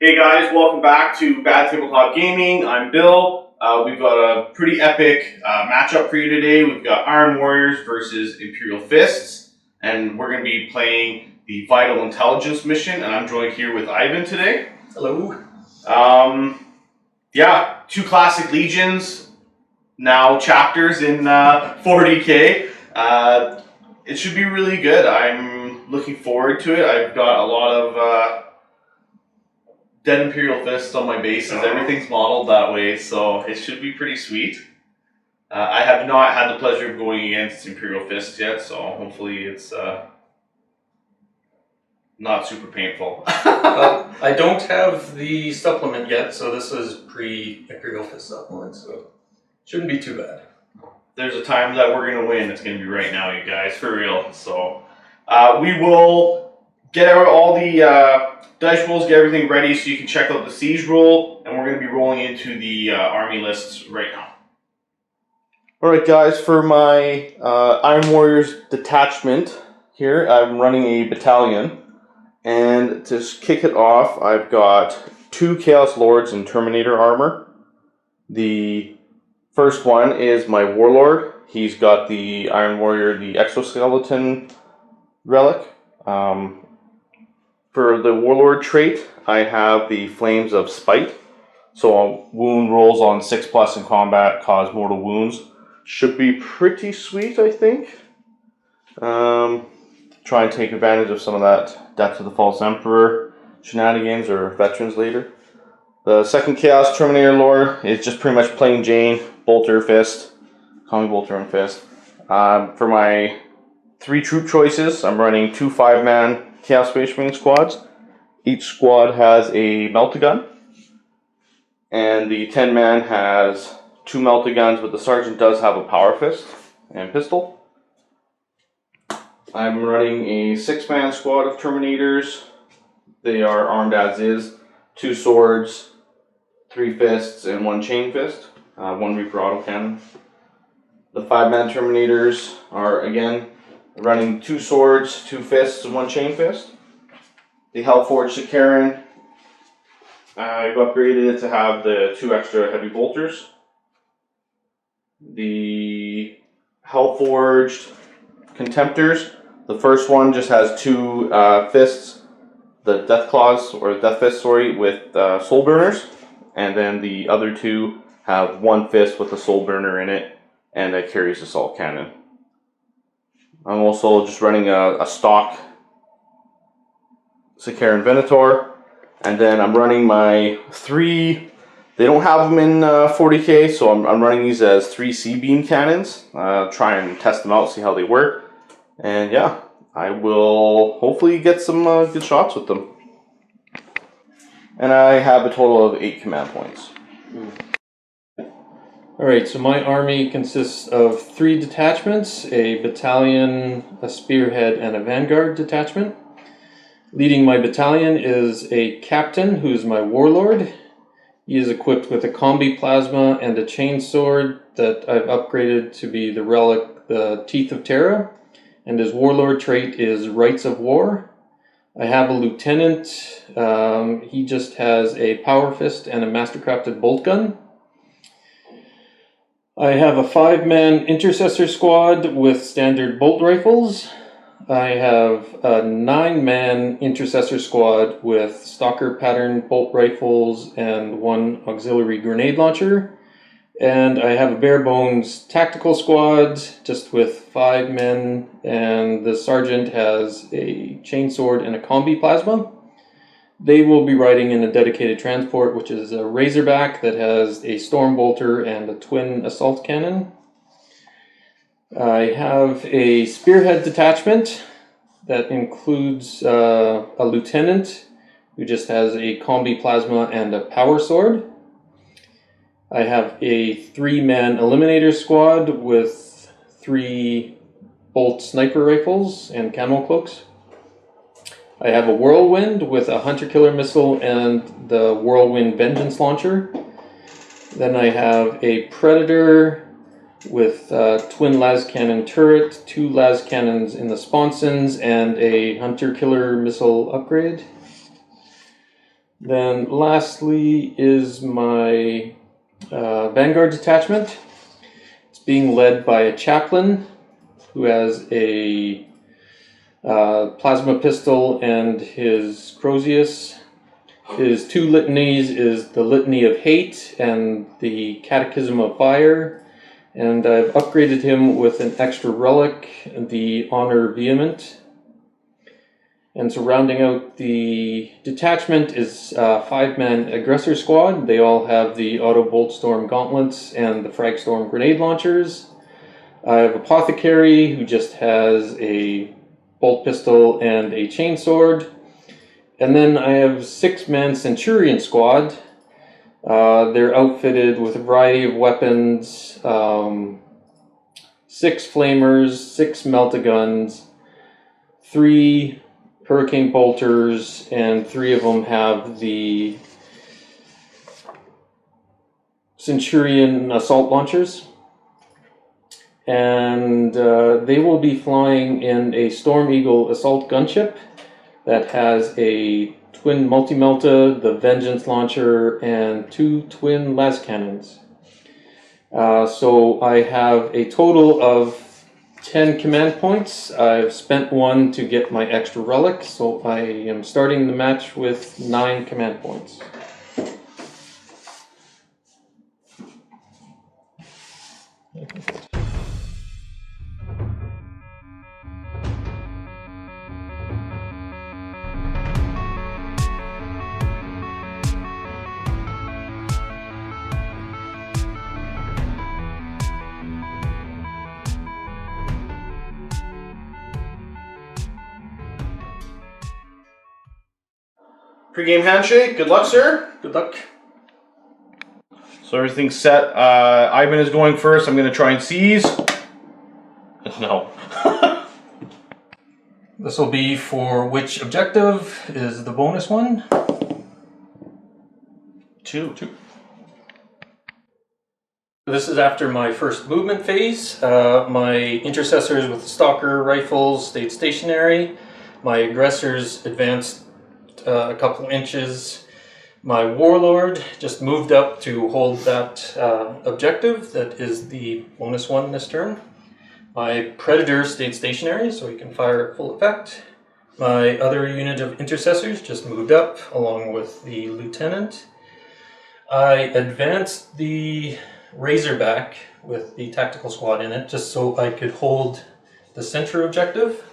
Hey guys, welcome back to Bad Tabletop Gaming. I'm Bill. We've got a pretty epic matchup for you today. We've got Iron Warriors versus Imperial Fists, and we're going to be playing the Vital Intelligence mission, and I'm joined here with Ivan today. Hello. Yeah, two classic legions, now chapters in 40k. It should be really good. I'm looking forward to it. I've got a lot of dead Imperial Fists on my bases. Everything's modeled that way, so it should be pretty sweet. I have not had the pleasure of going against Imperial Fists yet, so hopefully it's not super painful. I don't have the supplement yet, so this is pre-Imperial Fist supplement, so shouldn't be too bad. There's a time that we're going to win. It's going to be right now, you guys, for real. So we will get out all the dice rolls, get everything ready so you can check out the siege roll, and we're going to be rolling into the army lists right now. Alright guys, for my Iron Warriors detachment here, I'm running a battalion, and to kick it off, I've got 2 Chaos Lords in Terminator armor. The first one is my Warlord. He's got the Iron Warrior, the Exoskeleton relic. For the Warlord trait, I have the Flames of Spite. So wound rolls on 6+ in combat cause mortal wounds. Should be pretty sweet, I think. Try and take advantage of some of that Death to the False Emperor shenanigans or veterans later. The second Chaos Terminator lore is just pretty much plain Jane, Bolter, Fist, Combi Bolter and Fist. For my 3 troop choices, I'm running 2 5-man Chaos Space Marine squads. Each squad has a melta-gun, and the 10-man has 2 melta-guns, but the sergeant does have a power fist and pistol. I'm running a 6-man squad of Terminators. They are armed as is, 2 swords, 3 fists, and 1 chain fist, 1 Reaper autocannon. The 5-man Terminators are again running 2 swords, 2 fists, and 1 chain fist. The Hellforged Sicaran, I've upgraded it to have the 2 extra heavy bolters. The Hellforged Contemptors, the first one just has 2 fists, the Death Claws, or Death Fist, sorry, with Soul Burners, and then the other 2 have 1 fist with a Soul Burner in it, and it carries Assault Cannon. I'm also just running a stock Sicaran Venator, and then I'm running my 3, they don't have them in 40k, so I'm running these as 3 C-beam cannons, try and test them out, see how they work, and yeah, I will hopefully get some good shots with them. And I have a total of 8 command points. Alright, so my army consists of 3 detachments, a battalion, a spearhead, and a vanguard detachment. Leading my battalion is a captain who's my warlord. He is equipped with a combi plasma and a chainsword that I've upgraded to be the relic, the Teeth of Terra, and his warlord trait is Rights of War. I have a lieutenant. He just has a power fist and a mastercrafted bolt gun. I have a 5-man intercessor squad with standard bolt rifles. I have a 9-man intercessor squad with stalker pattern bolt rifles and 1 auxiliary grenade launcher. And I have a bare bones tactical squad just with 5 men, and the sergeant has a chainsword and a combi plasma. They will be riding in a dedicated transport, which is a Razorback that has a Storm Bolter and a twin assault cannon. I have a spearhead detachment that includes a lieutenant who just has a combi plasma and a power sword. I have a 3-man eliminator squad with 3 bolt sniper rifles and camo cloaks. I have a Whirlwind with a Hunter-Killer missile and the Whirlwind Vengeance launcher. Then I have a Predator with twin las cannon turret, 2 las cannons in the sponsons, and a Hunter-Killer missile upgrade. Then lastly is my Vanguard detachment. It's being led by a chaplain who has a plasma pistol and his Crozius. His two litanies is the Litany of Hate and the Catechism of Fire. And I've upgraded him with an extra relic, the Honor Vehement. And so rounding out the detachment is a 5-man aggressor squad. They all have the Auto Bolt Storm gauntlets and the Frag Storm grenade launchers. I have Apothecary, who just has a bolt pistol and a chainsword. And then I have 6-man Centurion squad. They're outfitted with a variety of weapons, 6 flamers, 6 meltaguns, 3 hurricane bolters, and 3 of them have the Centurion assault launchers. And they will be flying in a Storm Eagle assault gunship that has a twin multi-melta, the Vengeance launcher, and 2 twin las cannons. So I have a total of 10 command points. I've spent 1 to get my extra relic, so I am starting the match with 9 command points. Pre-game handshake. Good luck, sir. Good luck. So everything's set. Ivan is going first. I'm going to try and seize. No. This will be for which objective is the bonus one? 2. This is after my first movement phase. My intercessors with stalker rifles stayed stationary. My aggressors advanced a couple inches. My warlord just moved up to hold that objective. That is the bonus one this turn. My predator stayed stationary, so he can fire at full effect. My other unit of intercessors just moved up along with the lieutenant. I advanced the Razorback with the tactical squad in it, just so I could hold the center objective.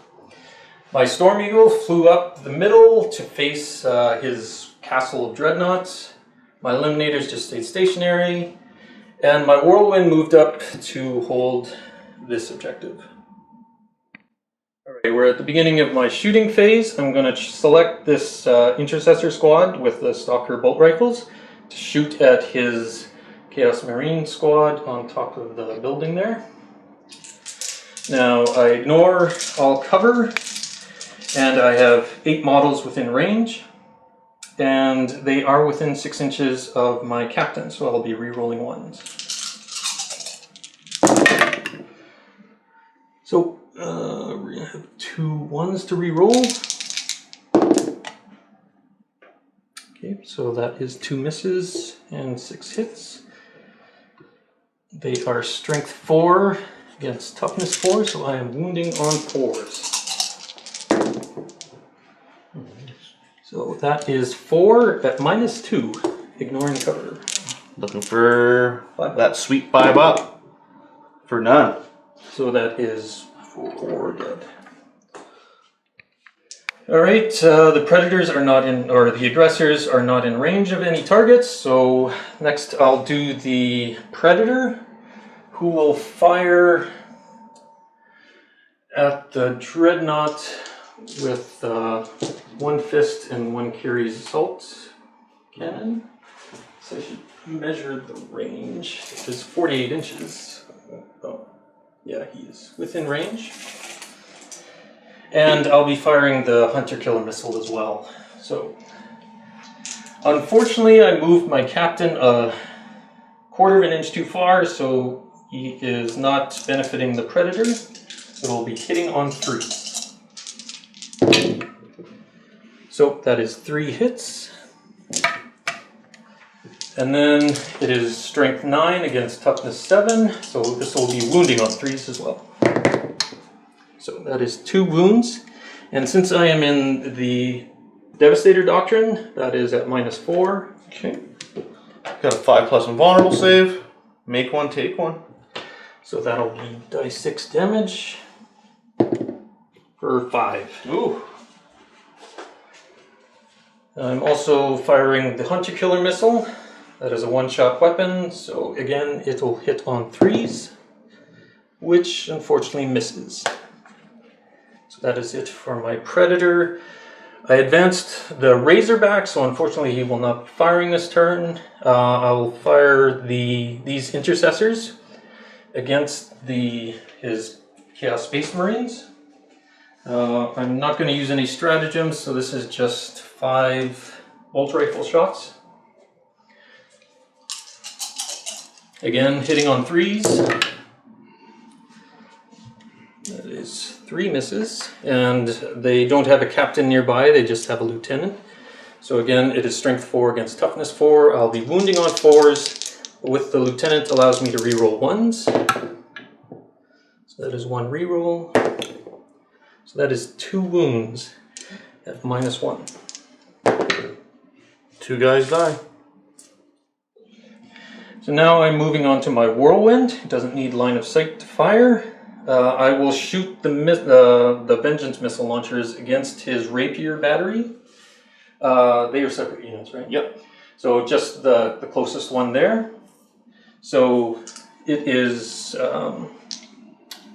My Storm Eagle flew up the middle to face his castle of dreadnoughts. My Eliminators just stayed stationary. And my Whirlwind moved up to hold this objective. Alright, we're at the beginning of my shooting phase. I'm going to select this Intercessor squad with the Stalker bolt rifles to shoot at his Chaos Marine squad on top of the building there. Now I ignore all cover, and I have 8 models within range, and they are within 6 inches of my captain, so I'll be re-rolling ones. So we're gonna have 2 1s to re-roll. Okay, so that is 2 misses and 6 hits. They are strength 4 against toughness 4, so I am wounding on 4s. So that is 4 at -2, ignoring cover. Looking for 5 that sweet 5 up. For none. So that is 4 dead. Alright, the predators are not in, or the aggressors are not in range of any targets, so next I'll do the predator, who will fire at the dreadnought with 1 fist and 1 carries assault cannon. So I should measure the range. It is 48 inches. Oh, yeah, he is within range. And I'll be firing the Hunter Killer Missile as well. So, unfortunately, I moved my captain a 1/4 of an inch too far, so he is not benefiting the Predator. So it'll be hitting on 3. So that is 3 hits. And then it is strength 9 against toughness 7, so this will be wounding on 3s as well. So that is 2 wounds. And since I am in the Devastator Doctrine, that is at -4. Okay. Got a 5+ invulnerable save. Make one, take one. So that'll be die 6 damage for 5. Ooh. I'm also firing the Hunter Killer missile. That is a one-shot weapon, so again it'll hit on 3s, which unfortunately misses. So that is it for my Predator. I advanced the Razorback, so unfortunately he will not be firing this turn. I will fire these Intercessors against his Chaos Space Marines. I'm not going to use any stratagems, so this is just 5 bolt rifle shots. Again, hitting on 3s. That is 3 misses, and they don't have a captain nearby, they just have a lieutenant. So again, it is strength 4 against toughness 4. I'll be wounding on 4s. With the lieutenant allows me to reroll 1s. So that is 1 reroll. So that is 2 wounds at -1. 2 guys die. So now I'm moving on to my Whirlwind. It doesn't need line of sight to fire. I will shoot the Vengeance missile launchers against his Rapier battery. They are separate units, right? Yep. So just the closest one there. So it is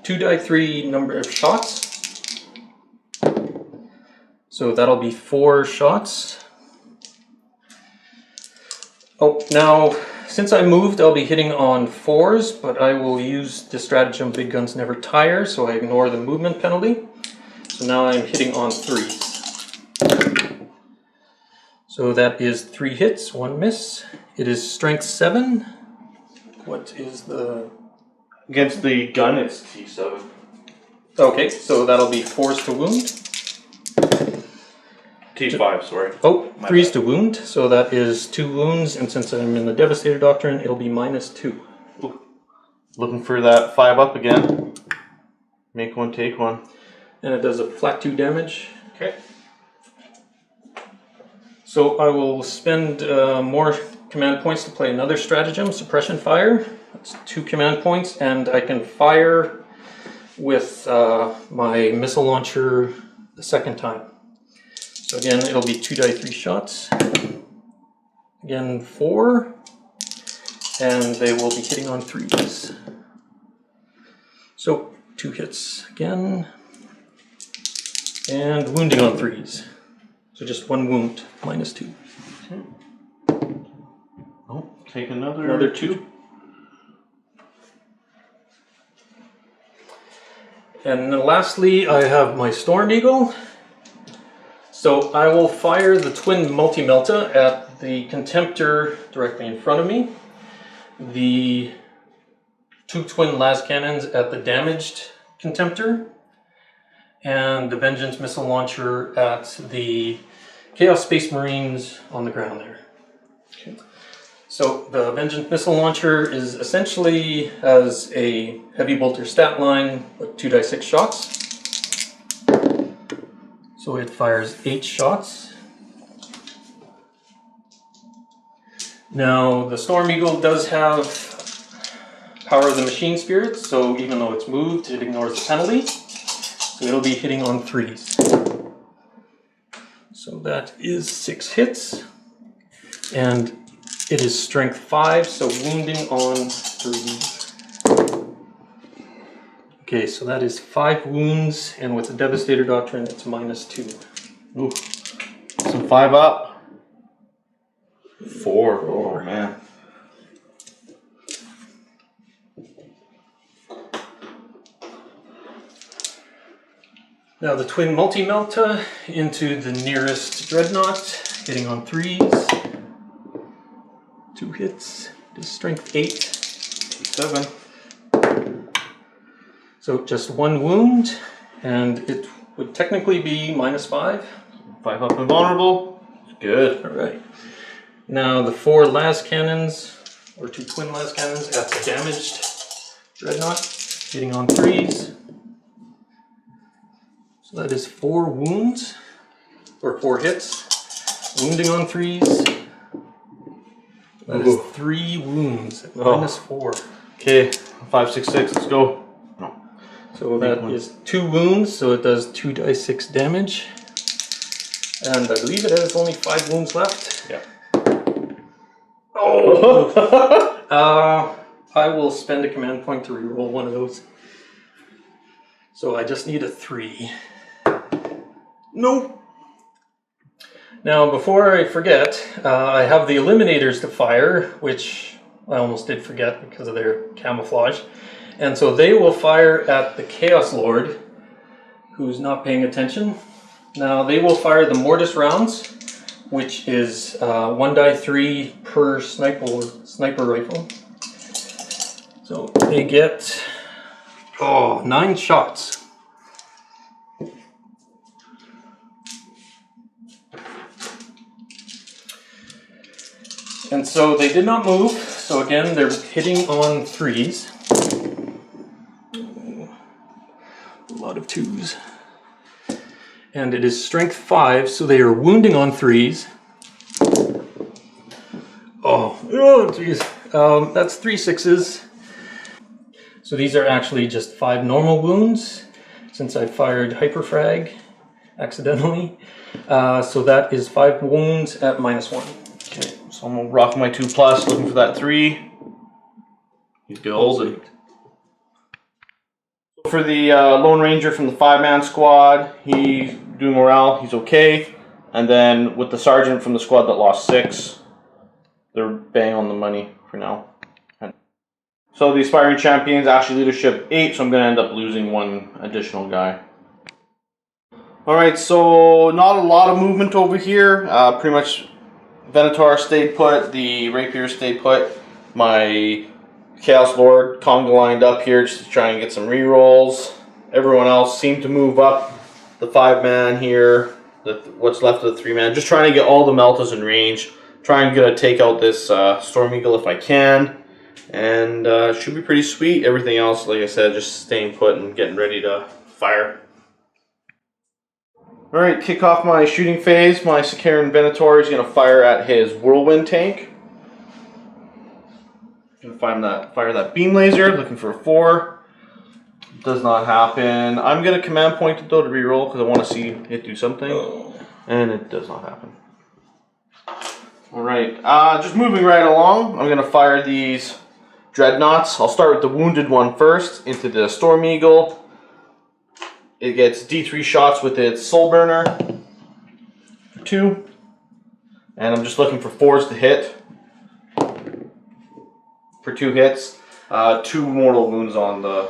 2d3 number of shots. So that'll be 4 shots. Oh, now, since I moved, I'll be hitting on 4s, but I will use the stratagem Big Guns Never Tire, so I ignore the movement penalty. So now I'm hitting on 3s. So that is 3 hits, 1 miss. It is strength 7. What is the... Against the gun, it's T7. Okay, so that'll be 4s to wound. T5, sorry. Oh, My 3s bad. to wound, so that is 2 wounds, and since I'm in the Devastator Doctrine, it'll be -2. Ooh. Looking for that 5 up again. Make one, take one. And it does a flat 2 damage. Okay. So I will spend more command points to play another stratagem, Suppression Fire. That's 2 command points, and I can fire with my missile launcher the second time. So again, it'll be 2d3 shots. Again, 4. And they will be hitting on 3s. So 2 hits again. And wounding on 3s. So just 1 wound, -2. Oh, take another 2. And then lastly, I have my Storm Eagle. So I will fire the twin multi-melta at the Contemptor directly in front of me. The 2 twin las cannons at the damaged Contemptor. And the Vengeance missile launcher at the Chaos Space Marines on the ground there. Okay. So the Vengeance missile launcher is essentially as a heavy bolter stat line with 2d6 shots. So it fires 8 shots. Now the Storm Eagle does have Power of the Machine Spirit, so even though it's moved, it ignores the penalty. So it'll be hitting on 3s. So that is 6 hits. And it is strength 5, so wounding on 3s. Okay, so that is 5 wounds, and with the Devastator Doctrine, it's -2. Ooh. Some 5 up. 4. Oh, man. Now the twin multi-melta into the nearest dreadnought, hitting on 3s. 2 hits, it is strength 8. T7. So just 1 wound, and it would technically be -5. 5 up invulnerable. Good. All right. Now the 4 las cannons, or 2 twin las cannons at the damaged dreadnought, hitting on 3s. So that is 4 wounds, or 4 hits. Wounding on 3s. That is 3 wounds at -4. Okay, 566. Let's go. No. So that is 2 wounds, so it does 2d6 damage. And I believe it has only 5 wounds left. Yeah. Oh! I will spend a command point to reroll one of those. So I just need a 3. No! Now, before I forget, I have the eliminators to fire, which I almost did forget because of their camouflage. And so they will fire at the Chaos Lord, who's not paying attention. Now, they will fire the mortis rounds, which is 1d3 per sniper rifle. So they get 9 shots. And so they did not move, so again they're hitting on 3s. A lot of 2s. And it is strength 5, so they are wounding on 3s. Oh jeez. That's 3 6s. So these are actually just 5 normal wounds, since I fired hyperfrag accidentally. So that is 5 wounds at -1. Okay, so I'm gonna rock my 2+, looking for that 3. He's golden. For the Lone Ranger from the 5-man squad, he's doing morale, he's okay. And then with the sergeant from the squad that lost 6, they're bang on the money for now. So the aspiring champions actually leadership 8, so I'm gonna end up losing 1 additional guy. Alright, so not a lot of movement over here. Pretty much Venator stayed put, the Rapier stayed put. My Chaos Lord conga lined up here just to try and get some rerolls. Everyone else seemed to move up the 5-man here, what's left of the 3-man. Just trying to get all the Meltas in range. Try and take out this Storm Eagle if I can. And should be pretty sweet. Everything else, like I said, just staying put and getting ready to fire. Alright, kick off my shooting phase. My Sikaran Venator is going to fire at his Whirlwind tank. Going to fire that beam laser, looking for a 4. Does not happen. I'm going to command point it though to reroll because I want to see it do something. And it does not happen. Alright, just moving right along, I'm going to fire these Dreadnoughts. I'll start with the wounded one first, into the Storm Eagle. It gets D3 shots with its Soul Burner. 2. And I'm just looking for 4s to hit. For 2 hits. 2 mortal wounds on the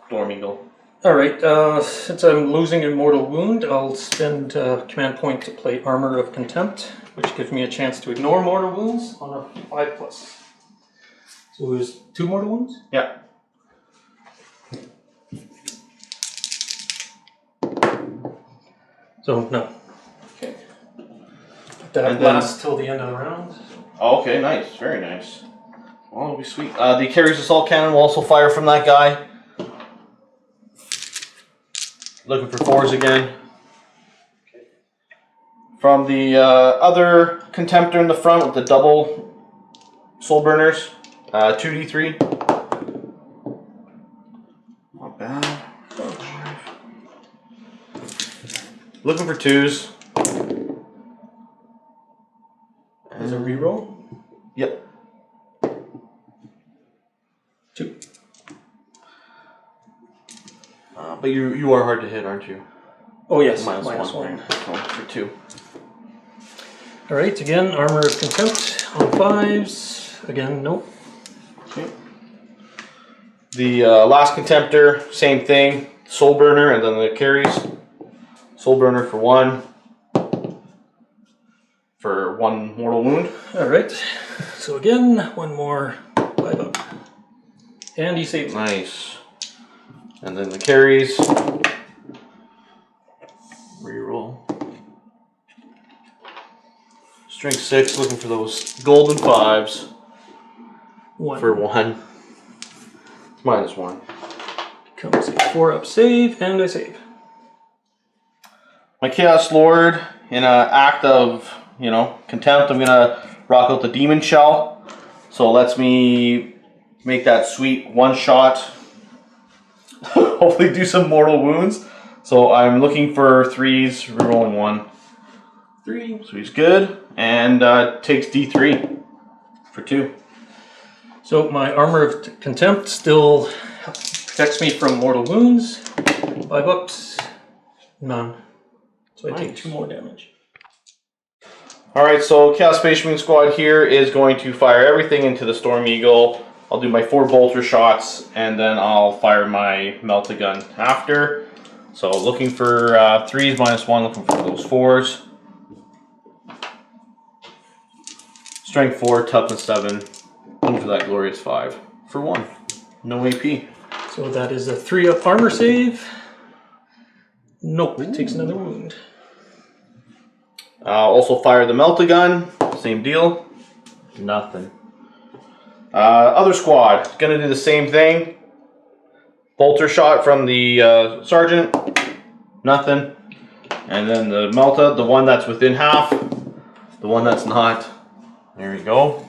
Storm Eagle. Alright, since I'm losing a mortal wound, I'll spend command point to play Armor of Contempt, which gives me a chance to ignore mortal wounds on a 5+. So there's 2 mortal wounds? Yeah. So, no. Okay. That And then- lasts till the end of the round. Oh, okay, nice. Very nice. Well, it'll be sweet. The Carries Assault Cannon will also fire from that guy. Looking for 4s again. From the other Contemptor in the front with the double Soul Burners, 2d3. Not bad. Looking for 2s. As a reroll? Yep. 2. But you are hard to hit, aren't you? Oh yes, -1. -1. So for 2. Alright, again, Armor of Contempt on 5s. Again, nope. Okay. The last Contemptor, same thing. Soul Burner, and then the carries. Soul Burner for 1. For 1 mortal wound. Alright, so again, 1 more 5 up. And he saves. Nice. And then the carries. Reroll. Strength 6, looking for those golden 5s. 1. For 1. -1. Comes a 4-up save, and I save. My Chaos Lord, in an act of, contempt, I'm gonna rock out the Demon Shell. So it lets me make that sweet one-shot. Hopefully do some mortal wounds. So I'm looking for 3s, rerolling 1. 3. So he's good, and takes D3 for 2. So my Armor of Contempt still protects me from mortal wounds. 5 ups, none. So I take 2 more damage. Alright, so Chaos Space Marine Squad here is going to fire everything into the Storm Eagle. I'll do my 4 bolter shots, and then I'll fire my melta gun after. So looking for 3s -1, looking for those 4s. Strength 4, toughness 7, looking for that glorious 5 for 1. No AP. So that is a 3-up armor save. Nope, it takes another wound. Also fire the melta gun, same deal. Nothing. Other squad, gonna do the same thing. Bolter shot from the sergeant, nothing. And then the melta, the one that's within half, the one that's not. There we go.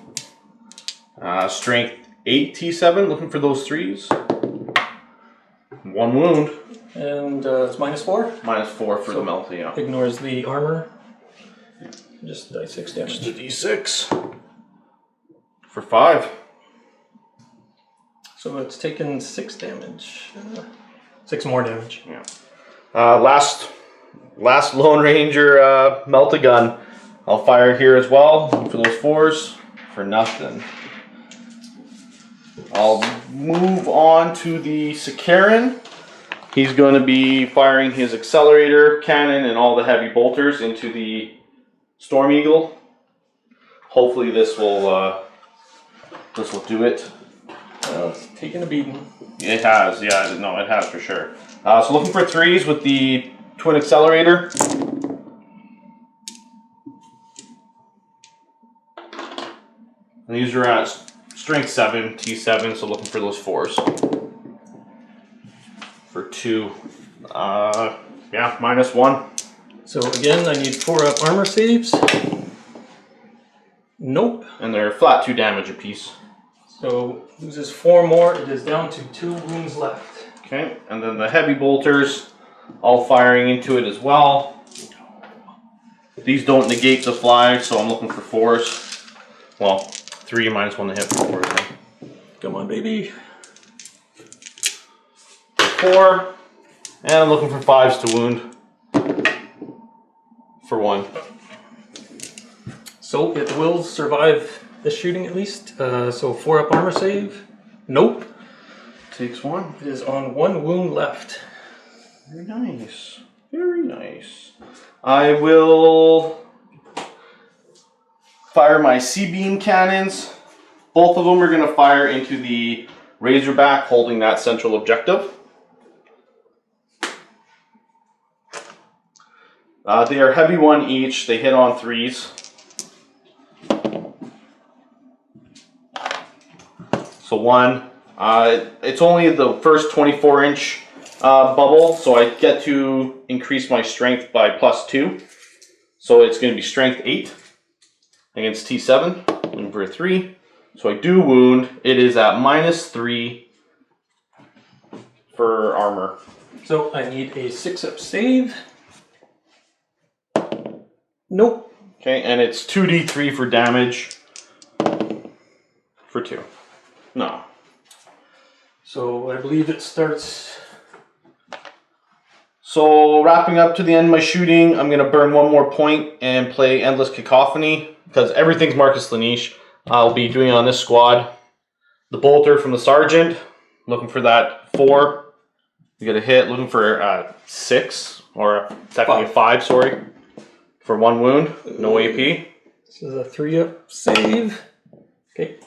Strength 8 T7, looking for those 3s. 1 wound. And it's -4. -4 for the melta, yeah. Ignores the armor. Just die 6 damage. Just a D6 for 5. So it's taken 6 damage. 6 more damage. Yeah. Last Lone Ranger melta gun. I'll fire here as well for those 4s for nothing. I'll move on to the Sikaran. He's going to be firing his accelerator cannon and all the heavy bolters into the Storm Eagle. Hopefully this will do it. It's taken a beating. It has, yeah, no, it has for sure. So looking for 3s with the twin accelerator. And these are at strength 7, T7, so looking for those 4s. For 2. Yeah, -1. So again, I need 4-up armor saves. Nope. And they're flat 2 damage apiece. So loses 4 more. It is down to 2 wounds left. Okay, and then the heavy bolters, all firing into it as well. These don't negate the fly, so I'm looking for 4s. Well, 3 -1 to hit for 4s then. Come on, baby. 4, and I'm looking for 5s to wound for 1. So it will survive this shooting at least. So 4-up armor save. Nope. Takes 1. It is on 1 wound left. Very nice. Very nice. I will fire my C-beam cannons. Both of them are going to fire into the Razorback holding that central objective. They are heavy 1 each. They hit on 3s. So 1. It's only the first 24-inch bubble, so I get to increase my strength by +2. So it's going to be strength 8 against T7, looking for a 3. So I do wound. It is at -3 for armor. So I need a 6-up save. Nope. Okay, and it's 2d3 for damage for 2. No. So I believe it starts. So wrapping up to the end of my shooting, I'm going to burn 1 more point and play Endless Cacophony because everything's Marcus Laniche. I'll be doing it on this squad. The bolter from the sergeant, looking for that 4. You get a hit, looking for 6, or technically 5, sorry, for 1 wound, no AP. This is a 3-up save. Okay.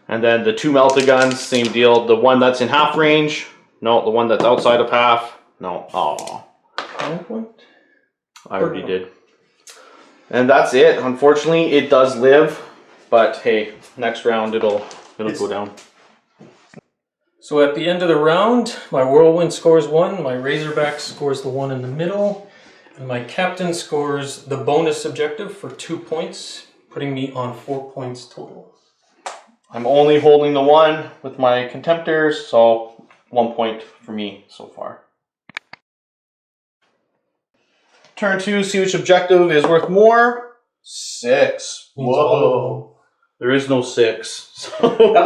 And then the 2 melta guns, same deal. The one that's in half range, no. The one that's outside of half, no. Aw. Point. I already did. And that's it. Unfortunately, it does live, but hey, next round it'll go down. So at the end of the round, my Whirlwind scores 1, my Razorback scores the 1 in the middle, and my Captain scores the bonus objective for 2 points, putting me on 4 points total. I'm only holding the 1 with my Contemptors, so 1 point for me so far. Turn 2, see which objective is worth more. 6. Whoa. There is no 6. So.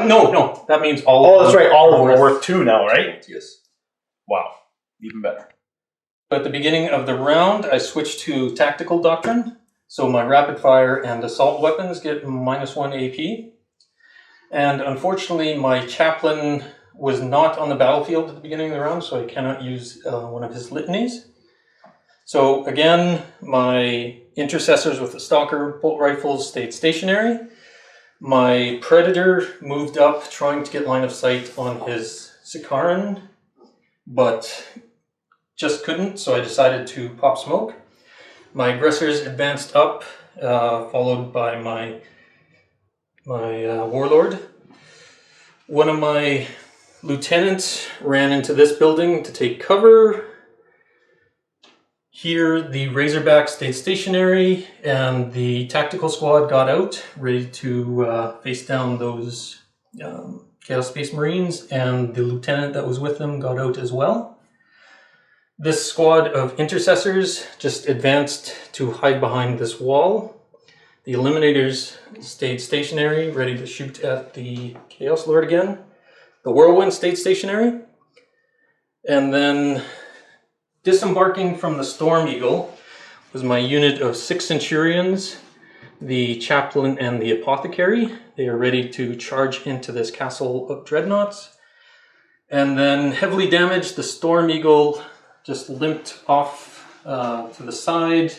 No, that means all of Oh, them. that's right. All of them are worth 2 now, right? Yes. Wow. Even better. At the beginning of the round, I switched to Tactical Doctrine. So my Rapid Fire and Assault weapons get -1 AP. And unfortunately, my Chaplain was not on the battlefield at the beginning of the round, so I cannot use one of his litanies. So again, my Intercessors with the Stalker bolt rifles stayed stationary. My Predator moved up, trying to get line of sight on his Sikaran, but just couldn't, so I decided to pop smoke. My Aggressors advanced up, followed by my Warlord. One of my Lieutenants ran into this building to take cover. Here, the Razorback stayed stationary, and the Tactical Squad got out, ready to face down those Chaos Space Marines, and the Lieutenant that was with them got out as well. This squad of Intercessors just advanced to hide behind this wall. The Eliminators stayed stationary, ready to shoot at the Chaos Lord again. The Whirlwind stayed stationary, and then disembarking from the Storm Eagle was my unit of 6 Centurions, the Chaplain and the Apothecary. They are ready to charge into this castle of Dreadnoughts. And then heavily damaged, the Storm Eagle just limped off to the side,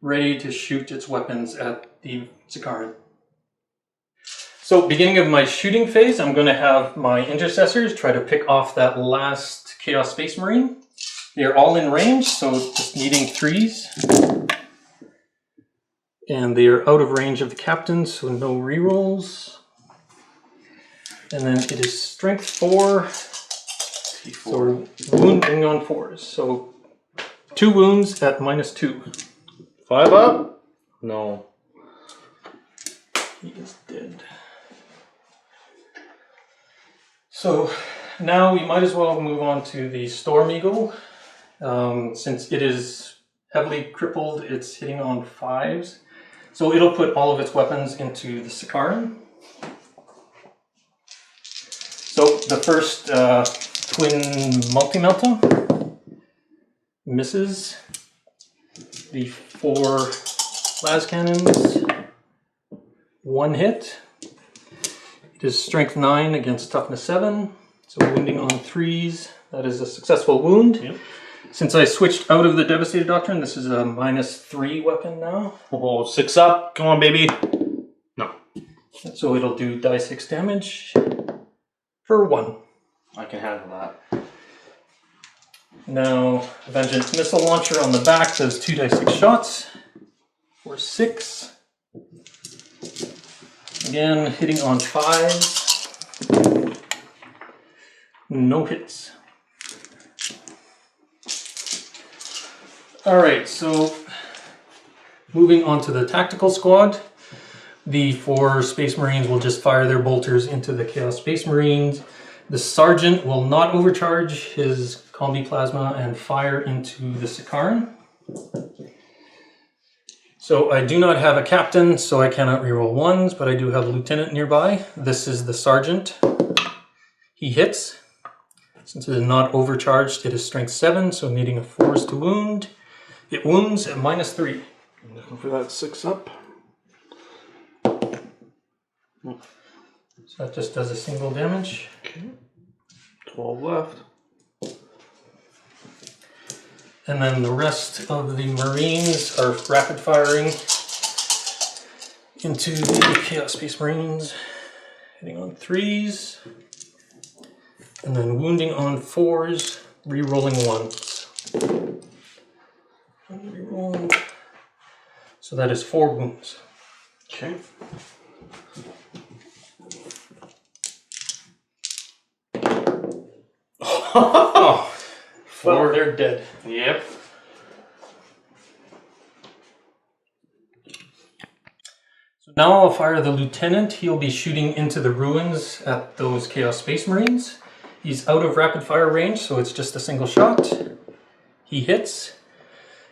ready to shoot its weapons at the Sikaran. So beginning of my shooting phase, I'm going to have my Intercessors try to pick off that last Chaos Space Marine. They're all in range, so just needing 3s. And they are out of range of the Captain, so no rerolls. And then it is Strength 4. So wounding on 4s. So 2 wounds at -2. 5 up? No. He is dead. So now we might as well move on to the Storm Eagle. Since it is heavily crippled, it's hitting on 5s. So it'll put all of its weapons into the Sikaran. So the first twin multi-melta misses. The 4 las cannons, 1 hit. It is Strength 9 against Toughness 7. So wounding on 3s. That is a successful wound. Yep. Since I switched out of the Devastator Doctrine, this is a -3 weapon now. Oh, 6 up. Come on, baby. No. So it'll do die 6 damage for 1. I can handle that. Now, Vengeance Missile Launcher on the back does 2 die 6 shots for 6. Again, hitting on 5s. No hits. Alright, so moving on to the Tactical Squad. The 4 Space Marines will just fire their bolters into the Chaos Space Marines. The Sergeant will not overcharge his Combi Plasma and fire into the Sikaran. So I do not have a Captain, so I cannot reroll 1s, but I do have a Lieutenant nearby. This is the Sergeant. He hits. Since it is not overcharged, it is Strength 7, so needing a 4s to wound. It wounds at -3. I'm looking for that 6 up. So that just does a single damage. Okay. 12 left. And then the rest of the Marines are rapid firing into the Chaos Space Marines, hitting on 3s, and then wounding on 4s, re-rolling 1s. Reroll. So that is 4 wounds. Okay. Oh, well, they're dead. Yep. So now I'll fire the lieutenant. He'll be shooting into the ruins at those Chaos Space Marines. He's out of rapid fire range, so it's just a single shot. He hits.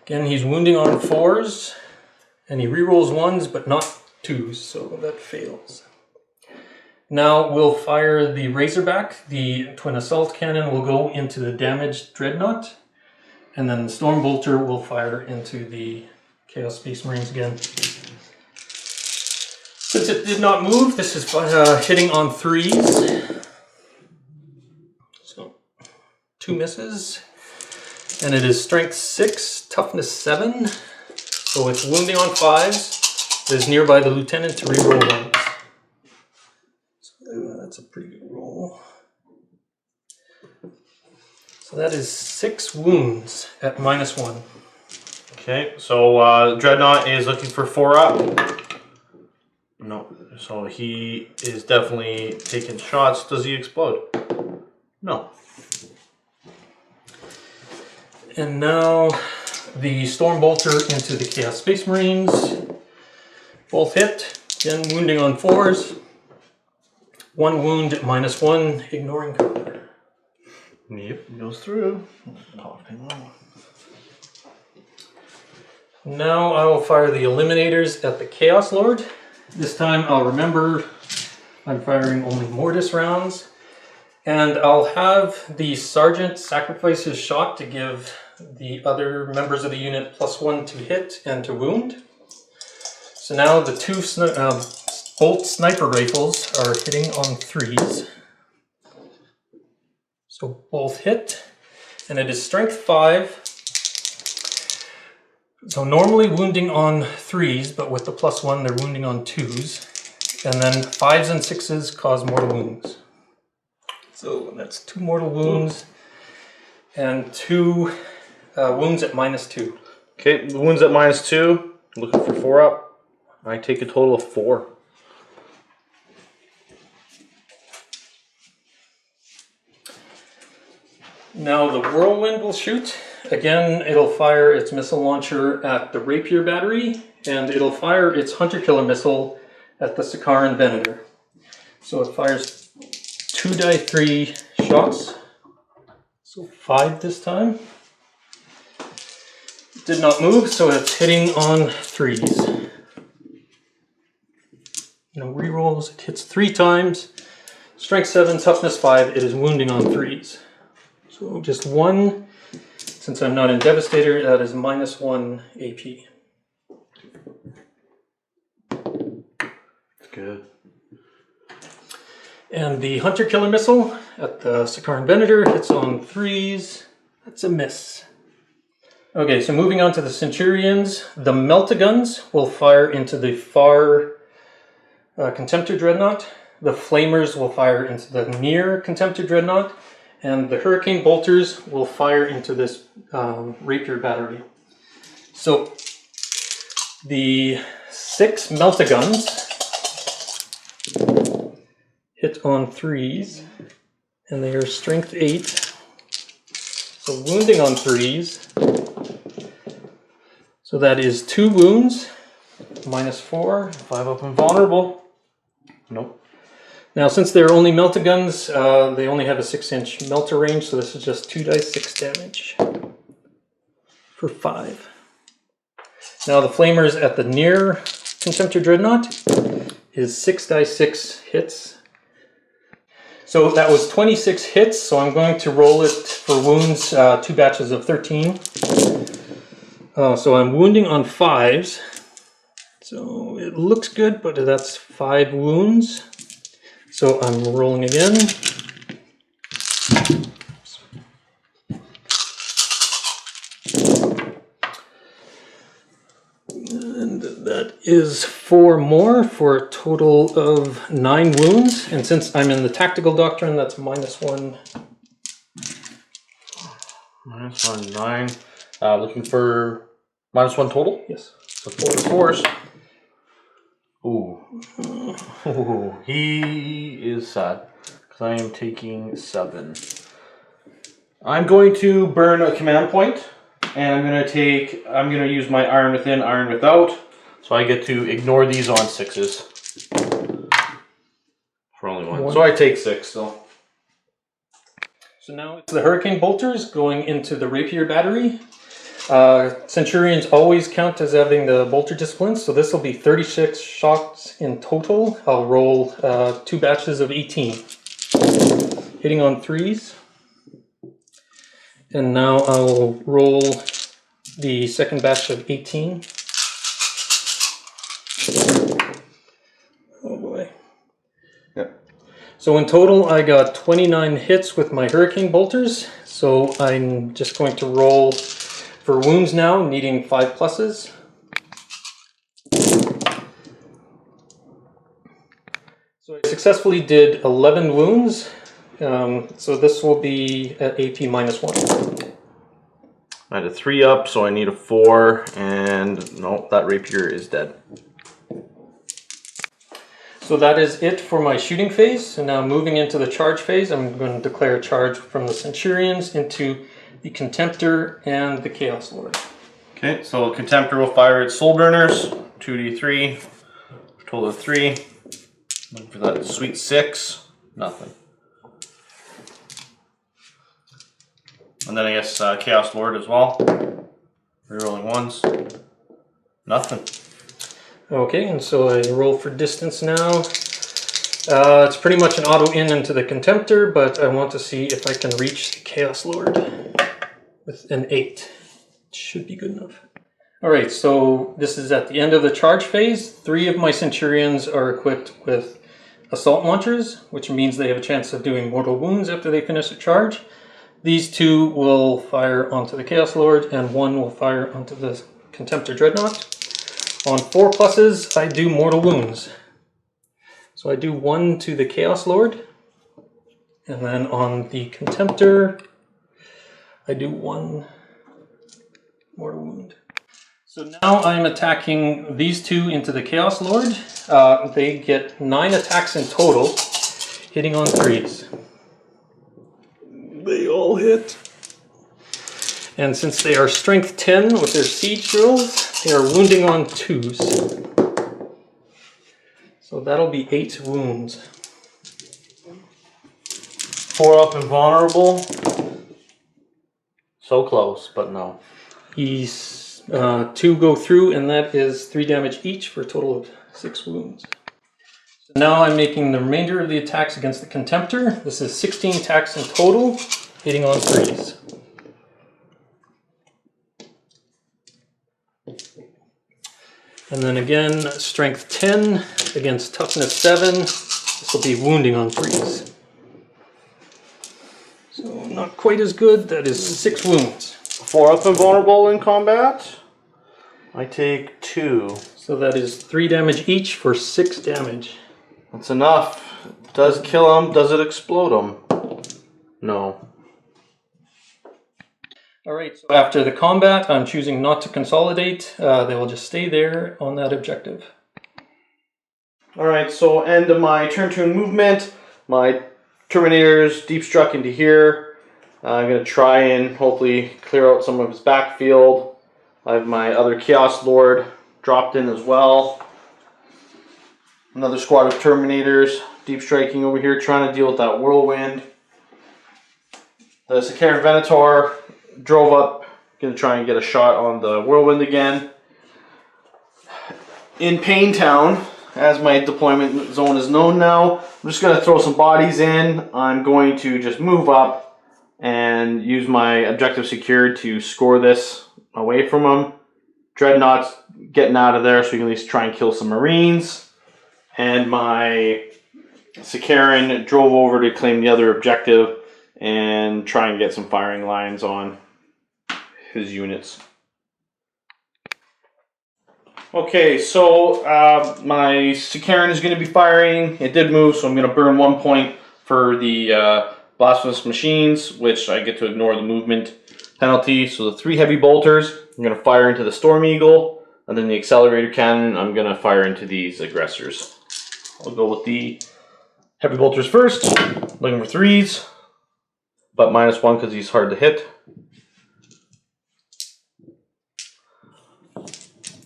Again, he's wounding on 4s, and he rerolls 1s, but not 2s, so that fails. Now we'll fire the Razorback. The twin assault cannon will go into the damaged dreadnought, and then the Stormbolter will fire into the Chaos Space Marines again. Since it did not move, this is hitting on 3s. So 2 misses. And it is strength 6, toughness 7. So it's wounding on 5s. It is nearby the lieutenant to reroll 1s. So that's a pretty good roll. So that is 6 wounds at -1. Okay, so Dreadnought is looking for 4 up. No, so he is definitely taking shots. Does he explode? No. And now the Stormbolter into the Chaos Space Marines. Both hit. Again, wounding on 4s. 1 wound at -1, ignoring cover. Yep, goes through. Now I will fire the Eliminators at the Chaos Lord. This time I'll remember I'm firing only Mortis rounds. And I'll have the Sergeant sacrifice his shot to give the other members of the unit +1 to hit and to wound. So now the 2 bolt sniper rifles are hitting on 3s. So both hit, and it is strength 5. So normally wounding on 3s, but with the +1 they're wounding on 2s. And then 5s and 6s cause mortal wounds. So that's 2 mortal wounds and 2 wounds at -2. Okay, the wounds at -2. Looking for 4 up. I take a total of 4. Now the Whirlwind will shoot. Again, it'll fire its missile launcher at the Rapier battery, and it'll fire its Hunter Killer missile at the Sakaran Venator. So it fires 2d3 shots. So 5 this time. It did not move, so it's hitting on 3s. No rerolls. It hits 3 times. Strength 7, toughness 5. It is wounding on 3s. So just 1. Since I'm not in Devastator, that is -1 AP. That's good. And the Hunter Killer missile at the Sakaran Venator hits on 3s. That's a miss. Okay, so moving on to the Centurions. The Meltaguns will fire into the far Contemptor Dreadnought. The Flamers will fire into the near Contemptor Dreadnought. And the Hurricane Bolters will fire into this Rapier battery. So the 6 Meltaguns hit on 3s, and they are strength 8. So wounding on 3s. So that is 2 wounds, -4. 5 up and vulnerable. Nope. Now, since they're only Meltaguns, they only have a 6-inch melter range, so this is just 2d6 damage for 5. Now, the Flamers at the near Contemptor Dreadnought is 6d6 hits. So that was 26 hits, so I'm going to roll it for wounds, 2 batches of 13. So I'm wounding on 5s. So it looks good, but that's 5 wounds. So I'm rolling again. And that is 4 more for a total of 9 wounds. And since I'm in the Tactical Doctrine, that's -1. -1, 9. Looking for -1 total? Yes. So Support the force. Ooh. Ooh. He is sad. Because I am taking 7. I'm going to burn a command point, and I'm going to use my Iron Within, Iron Without. So I get to ignore these on 6s. For only 1. So I take 6 still. So now it's the Hurricane Bolters going into the Rapier Battery. Centurions always count as having the Bolter disciplines, so this will be 36 shots in total. I'll roll 2 batches of 18. Hitting on 3s. And now I'll roll the second batch of 18. Oh boy. Yep. So in total I got 29 hits with my Hurricane Bolters. So I'm just going to roll for wounds now, needing 5 pluses. So I successfully did 11 wounds. So this will be at AP -1. I had a 3 up, so I need a 4, and no, that rapier is dead. So that is it for my shooting phase. And now moving into the charge phase, I'm going to declare a charge from the Centurions into the Contemptor and the Chaos Lord. Okay, so Contemptor will fire its Soul Burners, 2d3, total of 3. Looking for that sweet 6, nothing. And then I guess Chaos Lord as well. Rerolling 1s, nothing. Okay, and so I roll for distance now. It's pretty much an auto in into the Contemptor, but I want to see if I can reach the Chaos Lord with an 8. It should be good enough. Alright, so this is at the end of the charge phase. 3 of my Centurions are equipped with assault launchers, which means they have a chance of doing mortal wounds after they finish a charge. These 2 will fire onto the Chaos Lord, and 1 will fire onto the Contemptor Dreadnought. On 4 pluses, I do mortal wounds. So I do 1 to the Chaos Lord, and then on the Contemptor, I do 1 mortal wound. So now I'm attacking these 2 into the Chaos Lord. They get 9 attacks in total, hitting on 3s. They all hit. And since they are strength 10 with their siege drills, they are wounding on 2s. So that'll be 8 wounds. 4 up and vulnerable. So close, but no. These 2 go through, and that is 3 damage each for a total of 6 wounds. So now I'm making the remainder of the attacks against the Contemptor. This is 16 attacks in total, hitting on 3s. And then again, strength 10 against toughness 7. This will be wounding on 3s. So not quite as good. That is 6 wounds. 4 up and vulnerable in combat. I take 2. So that is 3 damage each for 6 damage. That's enough. Does kill him. Does it explode him? No. Alright, so after the combat, I'm choosing not to consolidate. They will just stay there on that objective. Alright, so end of my turn movement. My Terminator's deep struck into here. I'm going to try and hopefully clear out some of his backfield. I have my other Chaos Lord dropped in as well. Another squad of Terminators deep striking over here, trying to deal with that whirlwind. The Sicarian Venator drove up, going to try and get a shot on the whirlwind again. In Paintown, as my deployment zone is known now, I'm just going to throw some bodies in. I'm going to just move up and use my objective secured to score this away from them. Dreadnought's getting out of there so we can at least try and kill some Marines. And my Sicarian drove over to claim the other objective and try and get some firing lines on his units. Okay, so my Sicarian is going to be firing. It did move, so I'm going to burn 1 point for the blasphemous machines, which I get to ignore the movement penalty. So the 3 heavy bolters, I'm going to fire into the Storm Eagle. And then the accelerator cannon, I'm gonna fire into these aggressors. I'll go with the heavy bolters first, looking for 3s, but -1 because he's hard to hit.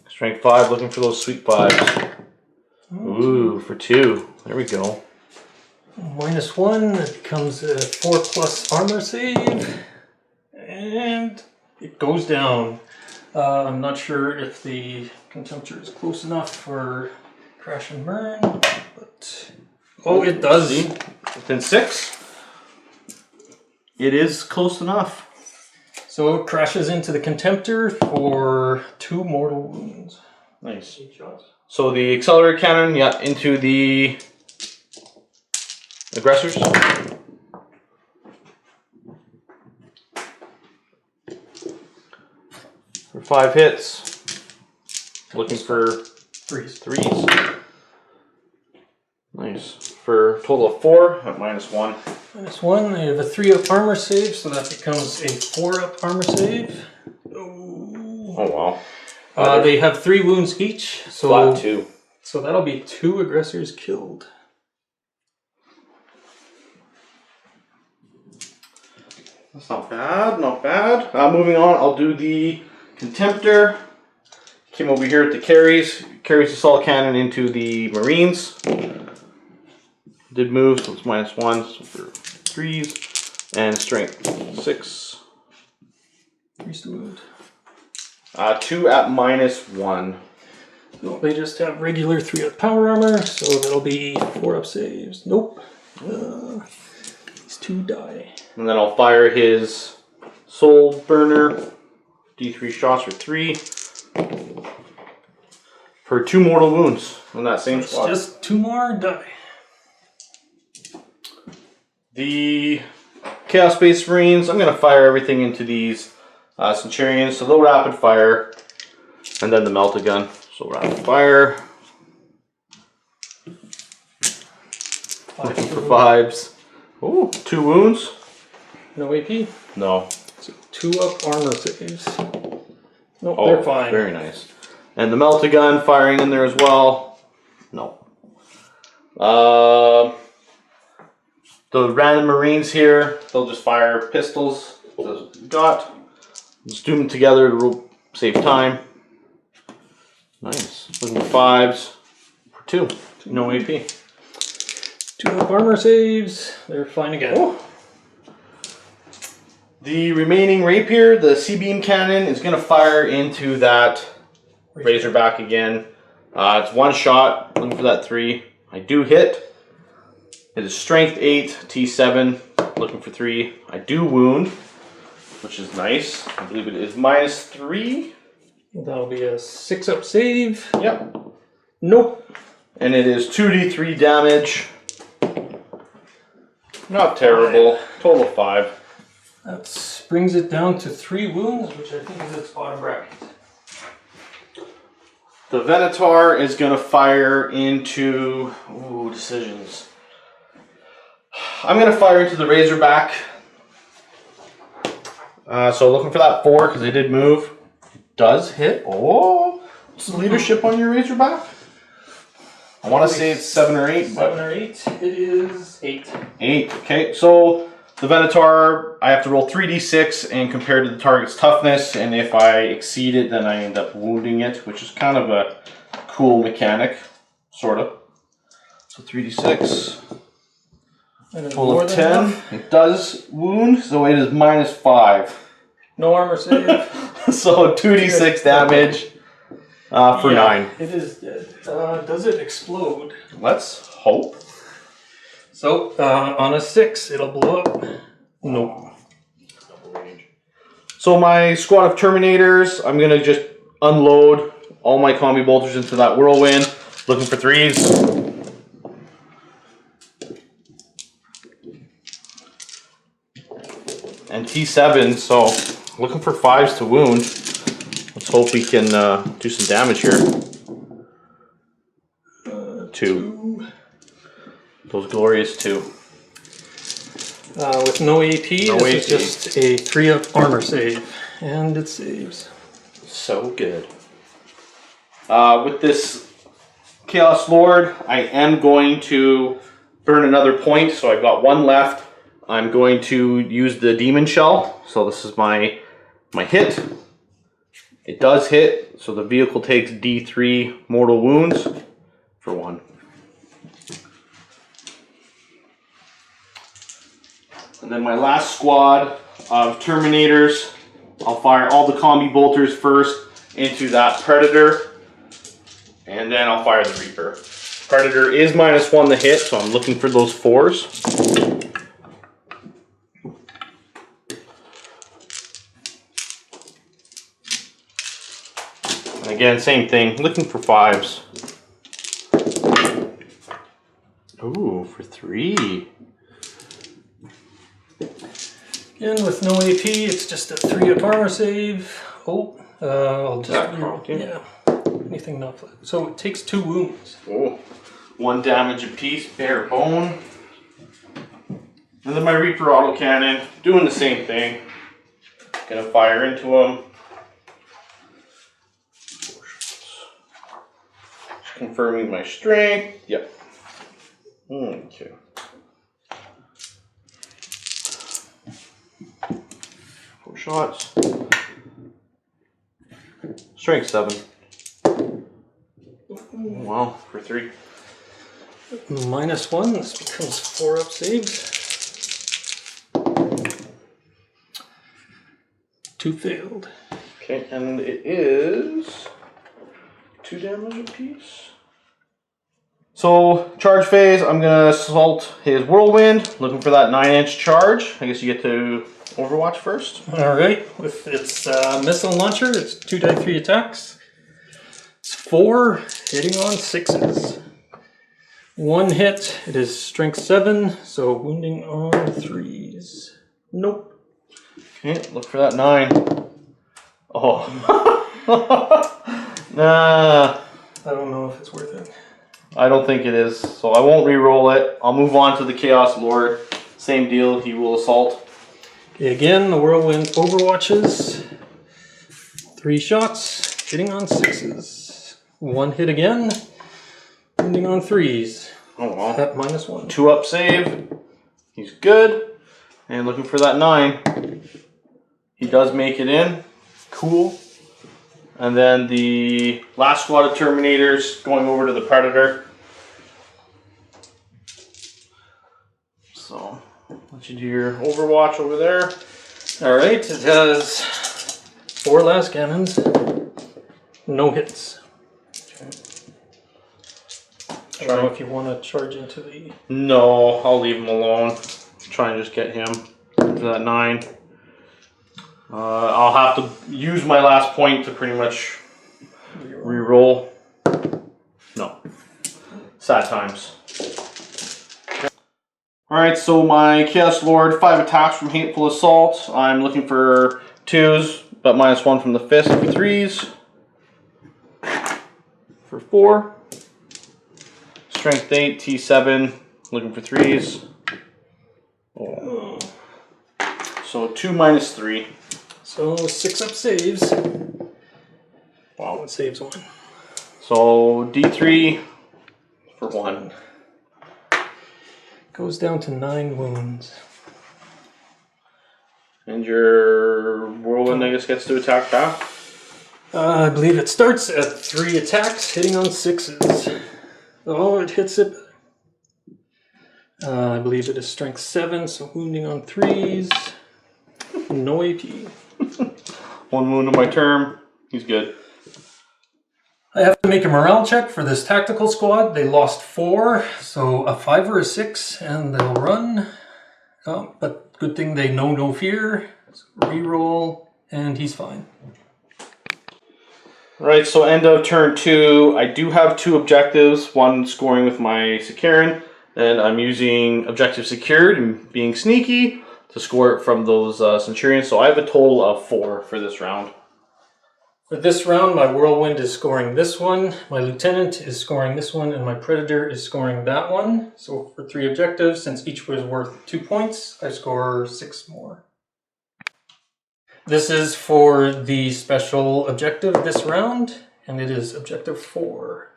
Strength 5, looking for those sweet 5s. Ooh, for 2. There we go. -1, it becomes a 4+ armor save, and it goes down. I'm not sure if the contemptor is close enough for crash and burn, but oh, it does. See? Within 6. It is close enough. So it crashes into the contemptor for 2 mortal wounds. Nice. So the accelerator cannon, yeah, into the aggressors. For 5 hits. Looking for 3s. Nice. For a total of 4 at -1. -1, they have a 3-up armor save, so that becomes a 4-up armor save. Oh wow. They have 3 wounds each, so Flat 2. So that'll be 2 aggressors killed. That's not bad, not bad. Moving on, I'll do the Contemptor. Came over here at the carries. Carries assault cannon into the Marines. Did move, so it's -1 so for 3s. And strength 6. 3 to wound. 2 at -1. No, they just have regular 3-up power armor, so that'll be 4-up saves. Nope. These 2 die. And then I'll fire his Soul Burner. D3 shots for 3. For 2 mortal wounds on that same spot. Just 2 more die. The Chaos Space Marines, I'm going to fire everything into these Centurions. So they'll rapid fire. And then the Melt-A-Gun. So rapid fire. Looking for 5s. Ooh, 2 wounds. No AP? No. So 2-up armor saves. Nope, Oh, they're fine. Very nice. And the Melt-A-Gun firing in there as well. No. The random Marines here, they'll just fire pistols. That's what we got. Just do them together to save time. Nice. Looking for 5s. For 2. No AP. 2-up armor saves. They're fine again. Oh. The remaining Rapier, the C-beam cannon, is going to fire into that Razorback again. It's 1 shot. Looking for that 3. I do hit. It is strength 8, T7. Looking for 3. I do wound, which is nice. I believe it is -3. That'll be a 6-up save. Yep. Nope. And it is 2d3 damage. Not terrible. Total 5. That brings it down to 3 wounds, which I think is its bottom bracket. The Venator is going to fire into... Ooh, decisions. I'm going to fire into the Razorback. So looking for that 4 because they did move. Does hit. Oh, what's the leadership on your Razorback? I want to say it's 7 or 8. 7 or 8. It is 8. 8. Okay, so the Venator, I have to roll 3d6 and compare to the target's toughness. And if I exceed it, then I end up wounding it, which is kind of a cool mechanic, sort of. So 3d6. Total of 10. It does wound, so it is -5. No armor save. So 2d6 damage for 9. It is dead. Does it explode? Let's hope. So on a 6, it'll blow up. Nope. So my squad of Terminators, I'm going to just unload all my combi bolters into that whirlwind. Looking for 3s. And T7, so looking for 5s to wound. Let's hope we can do some damage here. 2. Those glorious 2. With no AP, No this AP. is just a 3-up armor save. And it saves. So good. With this Chaos Lord, I am going to burn another point, so I've got one left. I'm going to use the Demon Shell. So this is my hit. It does hit, so the vehicle takes D3 mortal wounds for 1. And then my last squad of Terminators, I'll fire all the combi bolters first into that Predator, and then I'll fire the Reaper. Predator is -1 to hit, so I'm looking for those 4s. And again, same thing, looking for 5s. Ooh, for 3. Again, with no AP, it's just a 3-up armor save. Oh, I'll just yeah, anything not flat. So it takes 2 wounds. Oh, 1 damage apiece, bare bone. And then my Reaper autocannon, doing the same thing. Gonna fire into him. Just confirming my strength. Yep. Okay. Shots. Strength 7. Wow, for 3. -1, this becomes 4-up saves. 2 failed. Okay, and it is 2 damage apiece. So, charge phase, I'm gonna assault his Whirlwind, looking for that 9-inch charge. I guess you get to Overwatch first. Alright, with its missile launcher, it's 2d3 attacks. It's 4, hitting on 6s. 1 hit, it is strength 7, so wounding on 3s. Nope. Okay, look for that 9. Oh. Nah. I don't know if it's worth it. I don't think it is, so I won't re-roll it. I'll move on to the Chaos Lord. Same deal, he will assault. Okay, again, the Whirlwind overwatches. 3 shots, hitting on 6s. 1 hit again, wounding on 3s. Oh well. At -1. 2-up save. He's good. And looking for that 9. He does make it in. Cool. And then the last squad of Terminators going over to the Predator. So, let you do your Overwatch over there. Alright, it has 4 last cannons. No hits. I don't know if you want to charge into the... No, I'll leave him alone. Try and just get him to that 9. I'll have to use my last point to pretty much re-roll. No. Sad times. Alright, so my Chaos Lord, 5 attacks from Hateful Assault. I'm looking for 2s, but -1 from the Fist for 3s. For 4. Strength 8, T7, looking for 3s. Oh. So 2 -3. So 6-up saves. Wow, it saves 1. So D3 for 1. Goes down to 9 wounds. And your Whirlwind, I guess, gets to attack back. I believe it starts at 3 attacks, hitting on 6s. Oh, it hits it. I believe it is strength 7, so wounding on 3s. No AP. 1 wound on my turn. He's good. I have to make a morale check for this tactical squad. They lost 4, so a 5 or a 6, and they'll run. Oh, but good thing they know no fear. So reroll, and he's fine. Right, so end of turn 2. I do have 2 objectives. One scoring with my Sicaran, and I'm using objective secured and being sneaky to score it from those Centurions. So I have a total of 4 for this round. For this round, my Whirlwind is scoring this one, my Lieutenant is scoring this one, and my Predator is scoring that one. So for 3 objectives, since each was worth 2 points, I score 6 more. This is for the special objective this round. and it is objective 4.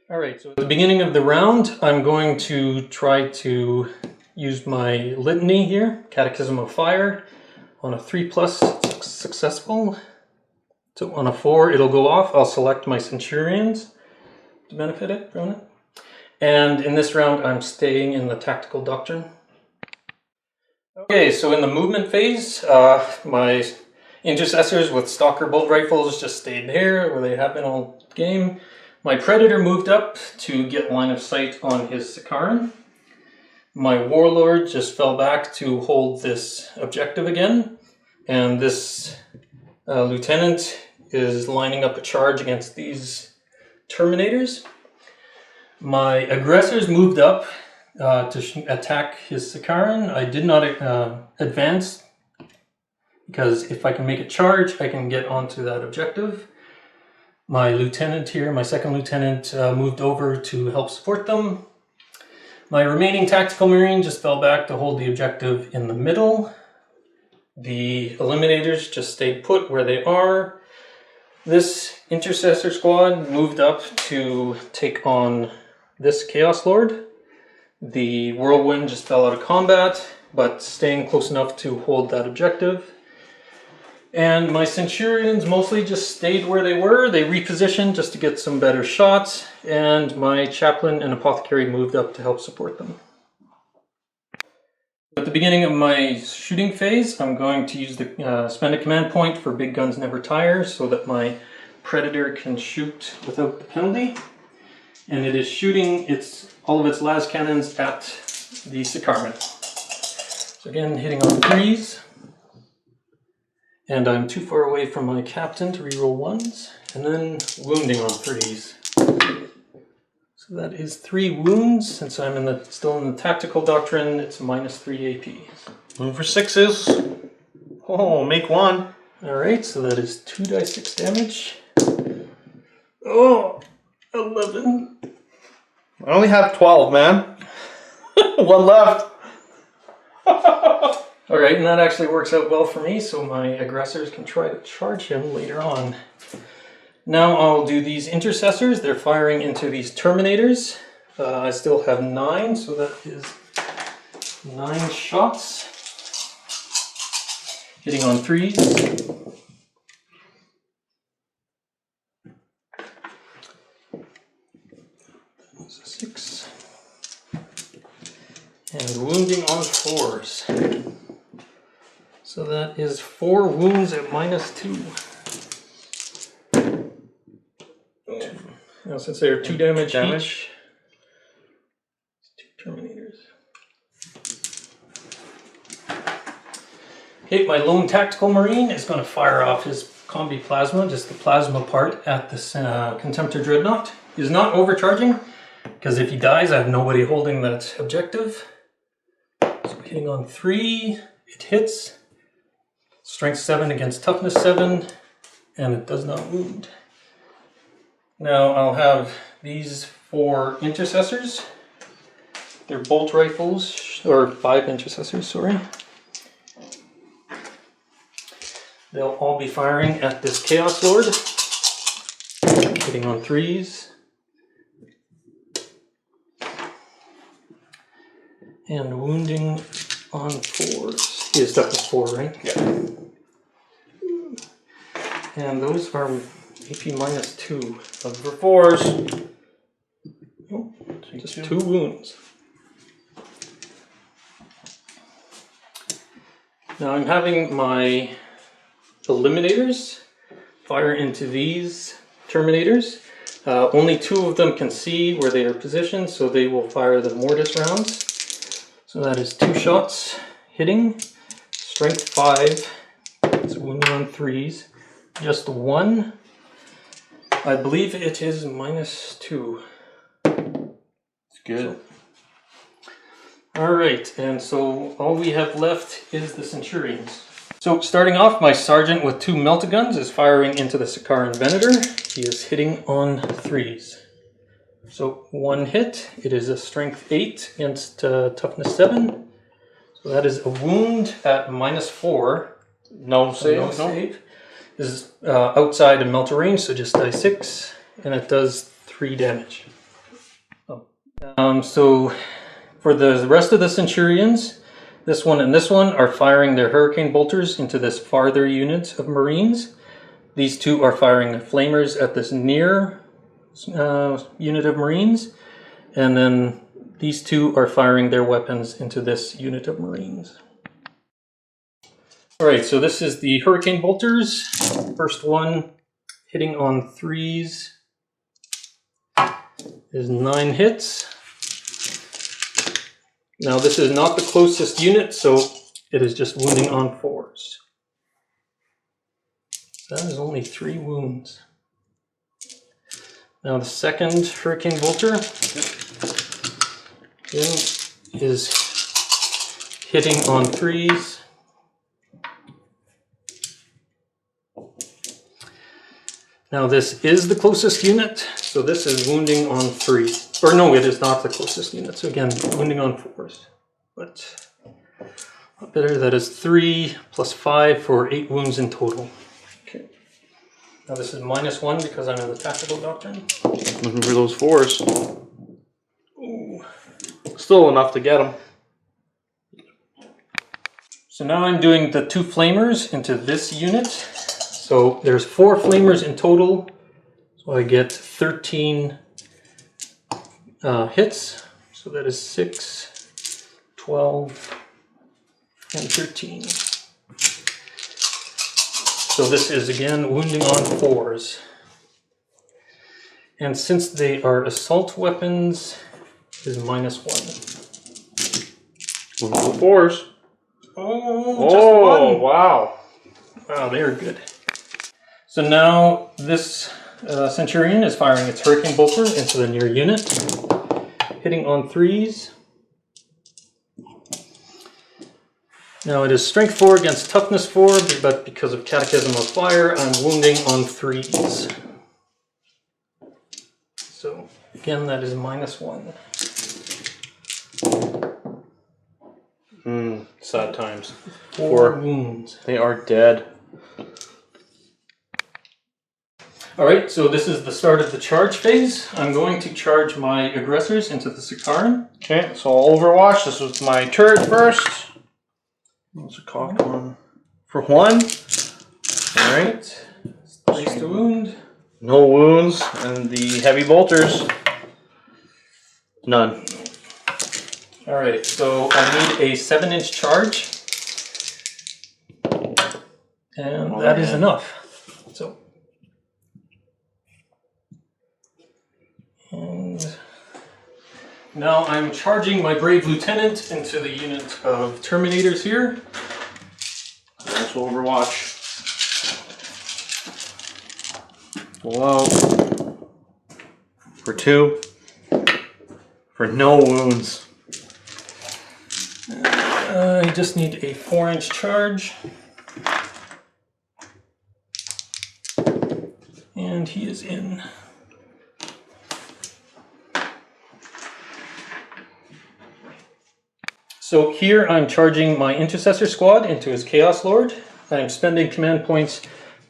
Alright, so at the beginning of the round, I'm going to try to use my litany here, Catechism of Fire. On a 3+, it's successful. So on a 4, it'll go off. I'll select my Centurions to benefit it from it. And in this round, I'm staying in the Tactical Doctrine. Okay, so in the movement phase, my Intercessors with Stalker Bolt Rifles just stayed there where they have been all game. My Predator moved up to get line of sight on his Sikaran. My Warlord just fell back to hold this objective again. And this Lieutenant is lining up a charge against these Terminators. My Aggressors moved up to attack his Sikaran. I did not advance because if I can make a charge, I can get onto that objective. My Lieutenant here, my second Lieutenant, moved over to help support them. My remaining Tactical Marine just fell back to hold the objective in the middle. The Eliminators just stayed put where they are. This Intercessor squad moved up to take on this Chaos Lord. The Whirlwind just fell out of combat, but staying close enough to hold that objective. And my Centurions mostly just stayed where they were. They repositioned just to get some better shots, and my Chaplain and Apothecary moved up to help support them. At the beginning of my shooting phase, I'm going to use the spend a command point for Big Guns Never Tire so that my Predator can shoot without the penalty. And it is shooting all of its las cannons at the Sikaran. So again, hitting on 3s. And I'm too far away from my captain to reroll 1s, and then wounding on 3s. So that is 3 wounds. Since I'm still in the Tactical Doctrine, it's -3 AP. Move for 6s. Oh, make 1. Alright, so that is 2d6 damage. Oh, 11. I only have 12, man. 1 left. Alright, and that actually works out well for me, so my Aggressors can try to charge him later on. Now I'll do these Intercessors. They're firing into these Terminators. I still have 9, so that is 9 shots. Hitting on 3s. That's a 6. And wounding on 4s. So that is 4 wounds at -2. Now since they are 2 damage each, 2 Terminators. Okay, my lone Tactical Marine is going to fire off his Combi Plasma, just the plasma part, at this Contemptor Dreadnought. He's not overcharging, because if he dies, I have nobody holding that objective. So hitting on 3, it hits. Strength 7 against Toughness 7, and it does not wound. Now I'll have these 4 Intercessors. They're bolt rifles, or 5 Intercessors, sorry. They'll all be firing at this Chaos Lord. Hitting on 3s. And wounding on 4s. He is toughness 4, right? Yeah. And those are AP -2. For 4s. Oh, just 2 wounds. Now I'm having my Eliminators fire into these Terminators. Only 2 of them can see where they are positioned, so they will fire the Mortis rounds. So that is 2 shots hitting. Strength 5. It's wounding on 3s. Just 1. I believe it is -2. It's good. Alright, and so all we have left is the Centurions. So starting off, my Sergeant with 2 Meltaguns is firing into the Sikaran Venator. He is hitting on 3s. So 1 hit. It is a Strength 8 against Toughness 7. So that is a wound at -4. No save. No save. is outside of melter range, so just die 6, and it does 3 damage. So for the rest of the Centurions, this one and this one are firing their Hurricane Bolters into this farther unit of Marines. These two are firing their Flamers at this near unit of Marines. And then these two are firing their weapons into this unit of Marines. Alright, so this is the Hurricane Bolters. First one hitting on 3s is 9 hits. Now this is not the closest unit, so it is just wounding on 4s. That is only 3 wounds. Now the second Hurricane Bolter is hitting on 3s. Now this is the closest unit, so this is wounding on 3. Or no, it is not the closest unit, so again, wounding on 4s. But better, that is 3 plus 5 for 8 wounds in total. Okay. Now this is -1 because I'm in the tactical doctrine. Looking for those 4s. Ooh. Still enough to get them. So now I'm doing the 2 Flamers into this unit. So there's 4 Flamers in total, so I get 13 hits. So that is 6, 12, and 13. So this is again wounding on 4s. And since they are assault weapons, is -1. Looking for 4s. Oh, just 1. Wow. Wow, they are good. So now this Centurion is firing its Hurricane Bolter into the near unit, hitting on 3s. Now it is Strength 4 against Toughness 4, but because of Catechism of Fire, I'm wounding on 3s. So again, that is -1. Sad times. 4 wounds. They are dead. Alright, so this is the start of the charge phase. I'm going to charge my aggressors into the Sikaran. Okay, so I'll Overwatch. This was my turret first. That's a cocked one. For 1. Alright. Place to wound. No wounds. And the heavy bolters. None. Alright, so I need a 7-inch charge. And that is enough. So. And now I'm charging my Brave Lieutenant into the unit of Terminators here. Also Overwatch. Full out. For 2. For no wounds. I just need a 4-inch charge. And he is in. So here I'm charging my Intercessor Squad into his Chaos Lord. I'm spending command points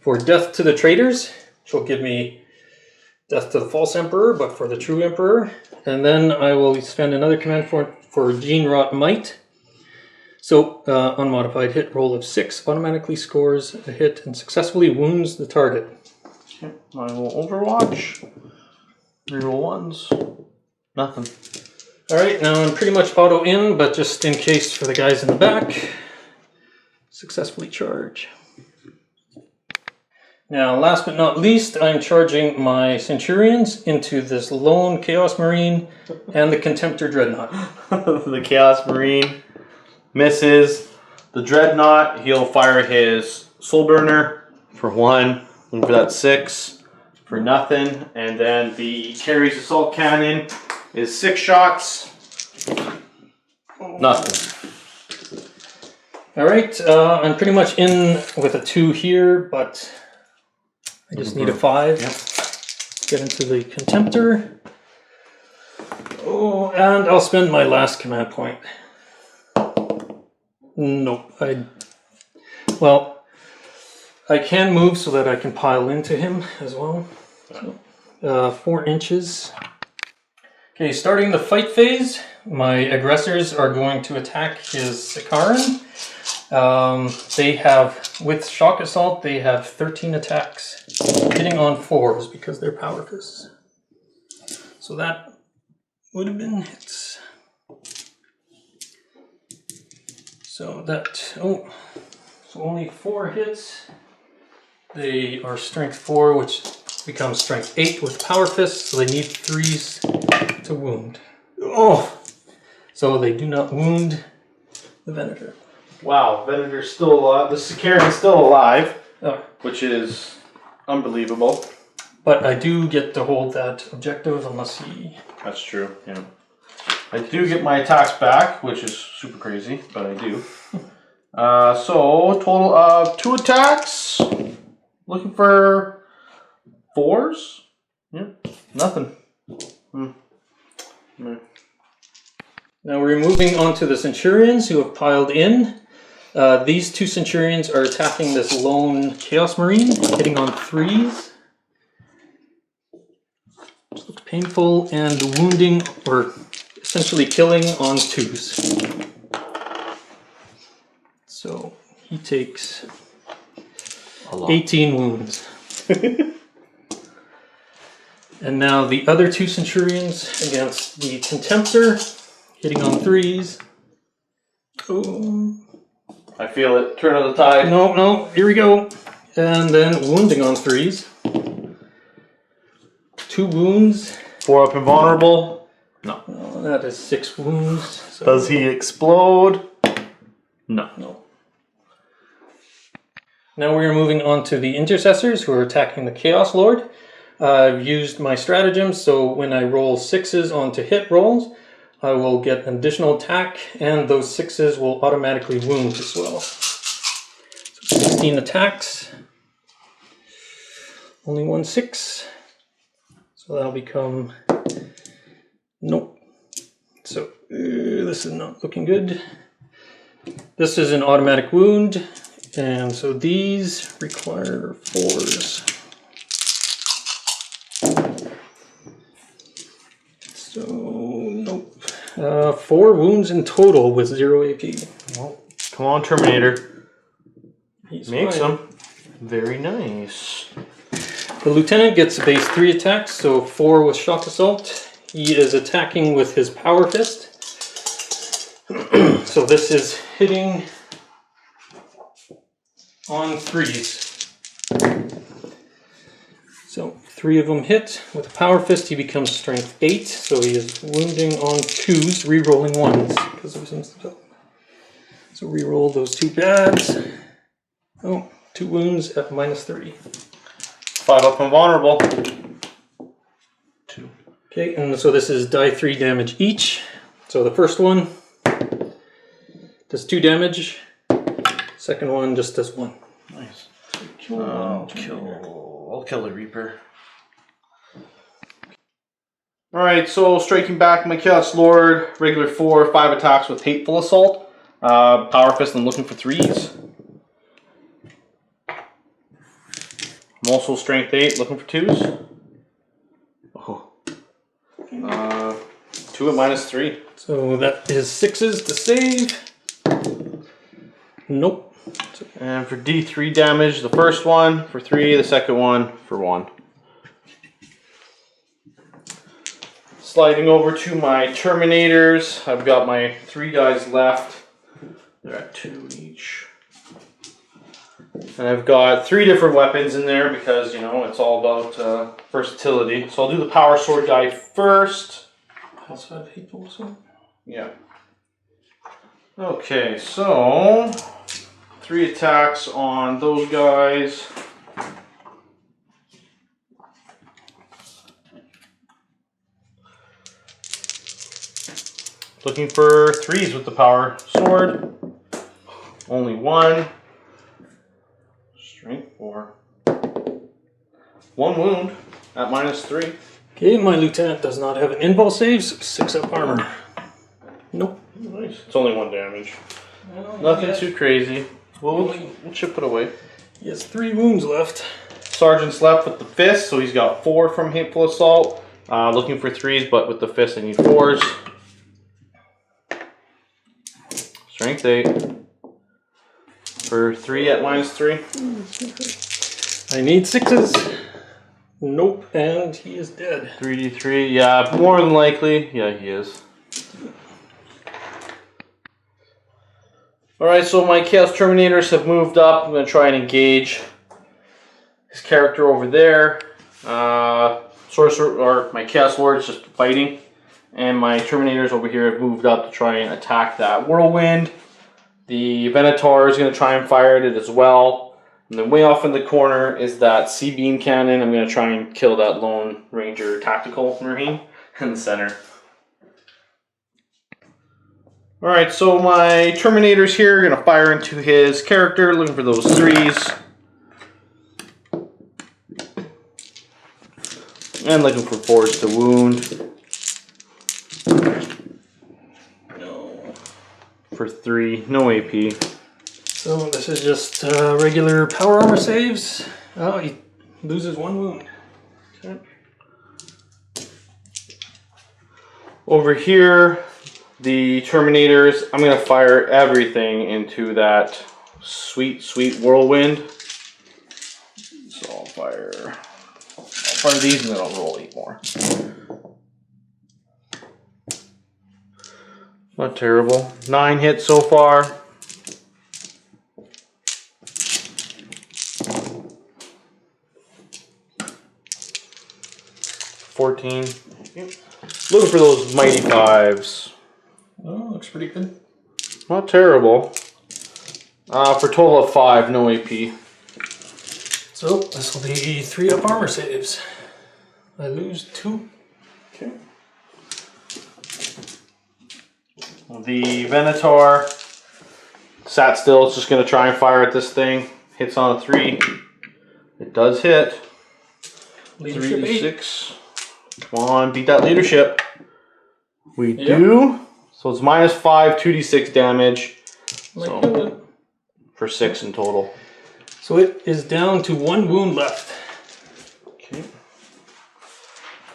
for Death to the Traitors, which will give me Death to the False Emperor, but for the True Emperor. And then I will spend another command point for Gene Rot Might. So unmodified hit roll of 6 automatically scores a hit and successfully wounds the target. Okay, I will Overwatch. Reroll 1s. Nothing. Alright, now I'm pretty much auto in, but just in case for the guys in the back, successfully charge. Now, last but not least, I'm charging my Centurions into this lone Chaos Marine and the Contemptor Dreadnought. The Chaos Marine misses. The Dreadnought, he'll fire his Soul Burner for 1. Looking for that 6 for nothing. And then the Carrie's Assault Cannon is 6 shots. Nothing. Alright, I'm pretty much in with a 2 here, but I just need a 5. Yep. Get into the Contemptor. Oh, and I'll spend my last command point. Nope, I can move so that I can pile into him as well. So, 4 inches. Okay, starting the fight phase, my aggressors are going to attack his Sikaran. They have, with Shock Assault, they have 13 attacks, hitting on 4s because they're power fists. So that would have been hits. So that, so only 4 hits. They are strength 4, which becomes strength 8 with power fists, so they need 3s to wound. Oh! So they do not wound the Venator. Wow, Venator's still alive. The Sikaran's still alive, Oh. which is unbelievable. But I do get to hold that objective unless he... That's true, yeah. I do get my attacks back, which is super crazy, but I do. So, total of 2 attacks. Looking for 4s? Yeah, nothing. Now we're moving on to the Centurions who have piled in. These 2 Centurions are attacking this lone Chaos Marine, hitting on 3s. So it's painful and wounding, or essentially killing on 2s. So he takes 18 wounds. And now the other 2 Centurions against the Contemptor, hitting on 3s. Oh. I feel it. Turn of the tide. No, here we go. And then wounding on 3s. 2 wounds. 4 up and vulnerable. No. Oh, that is 6 wounds. So Does he explode? No. No. Now we are moving on to the Intercessors who are attacking the Chaos Lord. I've used my stratagem, so when I roll 6s onto hit rolls, I will get an additional attack, and those 6s will automatically wound as well. So 16 attacks. Only 1 6. So that'll become... Nope. So this is not looking good. This is an automatic wound, and so these require 4s. So, nope. 4 wounds in total with 0 AP. Well, come on, Terminator. He's Makes fine. them. Very nice. The Lieutenant gets a base 3 attacks, so 4 with Shock Assault. He is attacking with his Power Fist. So this is hitting on 3s. So 3 of them hit. With a Power Fist he becomes strength 8, so he is wounding on 2s, re-rolling 1s because of his insta. So re-roll those 2 bads. Oh, 2 wounds at -3. 5 up and vulnerable. 2. Okay, and so this is die 3 damage each. So the first one does 2 damage. Second one just does 1. Nice. Kill I'll kill the Reaper. Alright, so striking back my Chaos Lord, regular 4, 5 attacks with Hateful Assault. Power Fist and looking for 3s. I'm also strength 8, looking for 2s. Oh. 2 at -3. So that is 6s to save. Nope. And for D3 damage, the first one for 3, the second one for 1. Sliding over to my Terminators, I've got my 3 guys left. They're at 2 each. And I've got 3 different weapons in there because, you know, it's all about versatility. So I'll do the Power Sword guy first. Also have hateful sword. Yeah. Okay, so 3 attacks on those guys. Looking for 3s with the Power Sword. Only 1. Strength 4. 1 wound at -3. Okay, my Lieutenant does not have an invul save, so 6 up armor. Nope. Nice. It's only 1 damage. Nothing too crazy. We'll chip it away. He has 3 wounds left. Sergeant's left with the fist, so he's got 4 from hateful assault. Looking for 3s, but with the fist I need 4s. Strength 8 for 3 at -3. I need 6s. Nope, and he is dead. 3d3, yeah, more than likely. Yeah, he is. Alright, so my Chaos Terminators have moved up. I'm going to try and engage his character over there. Sorcerer, or my Chaos Lord is just fighting. And my Terminators over here have moved up to try and attack that Whirlwind. The Venator is going to try and fire at it as well. And then way off in the corner is that C-beam cannon. I'm going to try and kill that Lone Ranger Tactical Marine in the center. Alright, so my Terminators here are going to fire into his character, looking for those 3s. And looking for 4s to wound. No. For 3, no AP. So this is just regular power armor saves. Oh, he loses 1 wound. Okay. Over here, the Terminators, I'm going to fire everything into that sweet, sweet Whirlwind. So I'll fire these and then I'll roll 8 more. Not terrible. 9 hits so far. $14. Looking for those mighty 5s. Oh, looks pretty good. Not terrible. For a total of 5, no AP. So this will be 3 up armor saves. I lose 2. Okay. The Venator sat still. It's just going to try and fire at this thing. Hits on a 3. It does hit. Leadership 3d6. Come on, beat that leadership. We Yep. do. So it's -5, 2d6 damage. Might So- kill it. For 6 in total. So it is down to 1 wound left. Okay.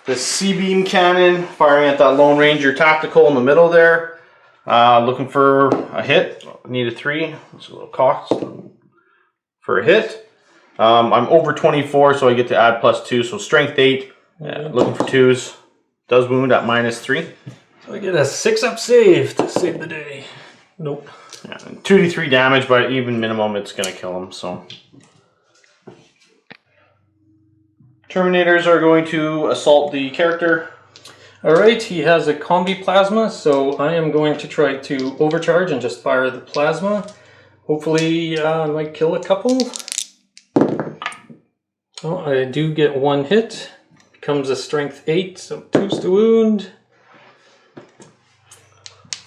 The C-beam cannon firing at that Lone Ranger Tactical in the middle there. Looking for a hit. Need a 3. It's a little cost for a hit. I'm over 24, so I get to add +2. So strength 8. Looking for 2s. Does wound at -3. So I get a 6 up save to save the day. Nope. Yeah, 2d3 damage, but even minimum, it's gonna kill him. So Terminators are going to assault the character. Alright, he has a combi plasma, so I am going to try to overcharge and just fire the plasma. Hopefully I might kill a couple. Oh, I do get 1 hit. Becomes a strength 8, so 2s to wound.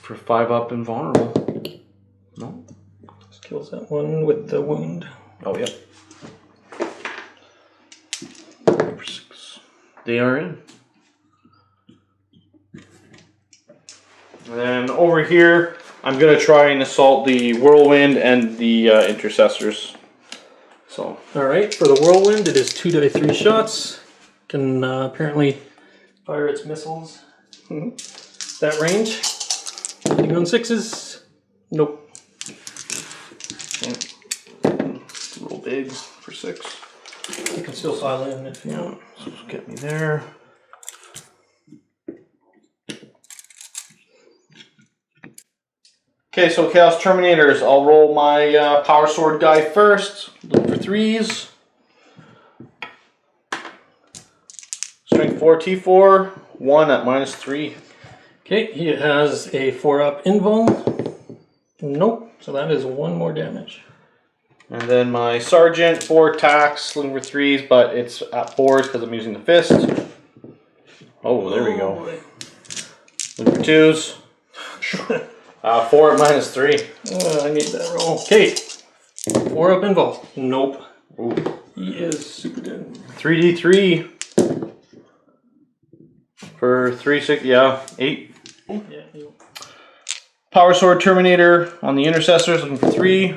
For 5 up and vulnerable. No. Just kills that one with the wound. Oh, yep. For 6. They are in. And then over here, I'm going to try and assault the Whirlwind and the Intercessors. So. Alright, for the Whirlwind, it is 2d3 shots. Can apparently fire its missiles. That range. Hitting on 6s. Nope. A little big for 6. You can still silent if you want. So just get me there. Okay, so Chaos Terminators. I'll roll my Power Sword guy first. Look for 3s. Strength 4, T4. 1 at -3. Okay, he has a 4-up invul. Nope, so that is 1 more damage. And then my Sergeant, 4 attacks, looking for 3s, but it's at 4s because I'm using the fist. Oh, there we go. Boy. Looking for 2s. 4 at -3. I need that roll. Okay, 4-up invul. Nope. Ooh. He is super dead. 3d3 for 3, 6, yeah, 8. Yeah, you. Power Sword Terminator on the Intercessors, looking for 3.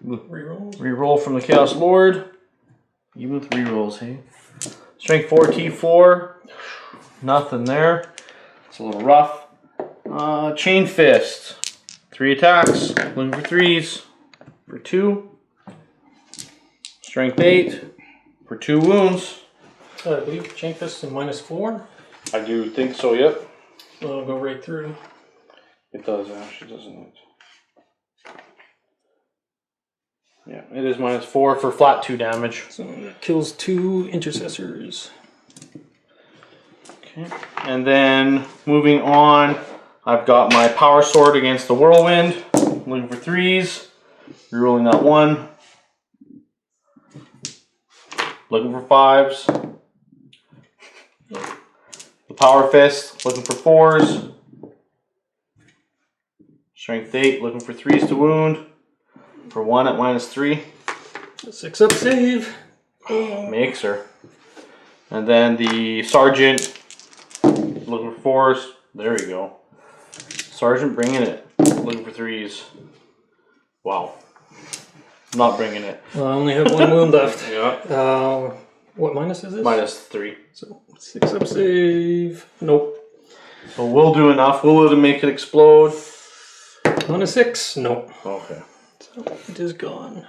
Rerolls. Reroll from the Chaos Lord. Even with rerolls, hey? Strength 4, T4. Nothing there. It's a little rough. Chain Fist. 3 attacks. Looking for 3s. For 2. Strength 8. For 2 wounds. I believe Chain Fist is -4. I do think so, yep. So I'll go right through. It does, actually, doesn't it? Yeah, it is -4 for flat 2 damage. So that kills 2 intercessors. Okay. And then moving on, I've got my Power Sword against the Whirlwind. Looking for 3s. Rerolling that 1. Looking for 5s. The Power Fist. Looking for 4s. Strength 8. Looking for 3s to wound. For 1 at -3. 6-up save. Makes her. And then the Sergeant. Looking for 4s. There we go. Sergeant bringing it. Looking for 3s. Wow. Not bringing it. Well, I only have 1 wound left. Yeah. What minus is this? -3. So 6-up save. Nope. So we'll do enough. Will it make it explode? On a 6. Nope. Okay. So it is gone.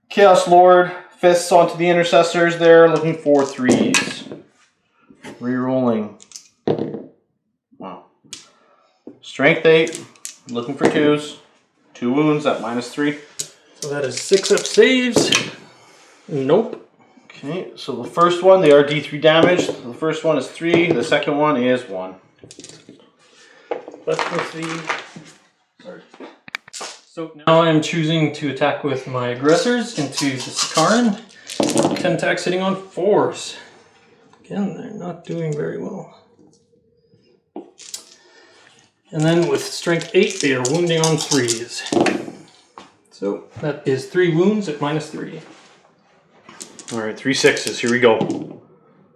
Chaos Lord. Fists onto the intercessors there. Looking for 3s. Rerolling. Wow. Strength 8. Looking for 2s. 2 wounds at -3. So that is 6-up saves. Nope. Okay, so the first one, they are D3 damage. The first one is 3. The second one is 1. Left with the... Sorry. So now I'm choosing to attack with my aggressors into the Sakaran. 10 attacks hitting on 4s. Again, they're not doing very well. And then with strength 8, they are wounding on 3s. So that is 3 wounds at -3. Alright, 3 6s. Here we go.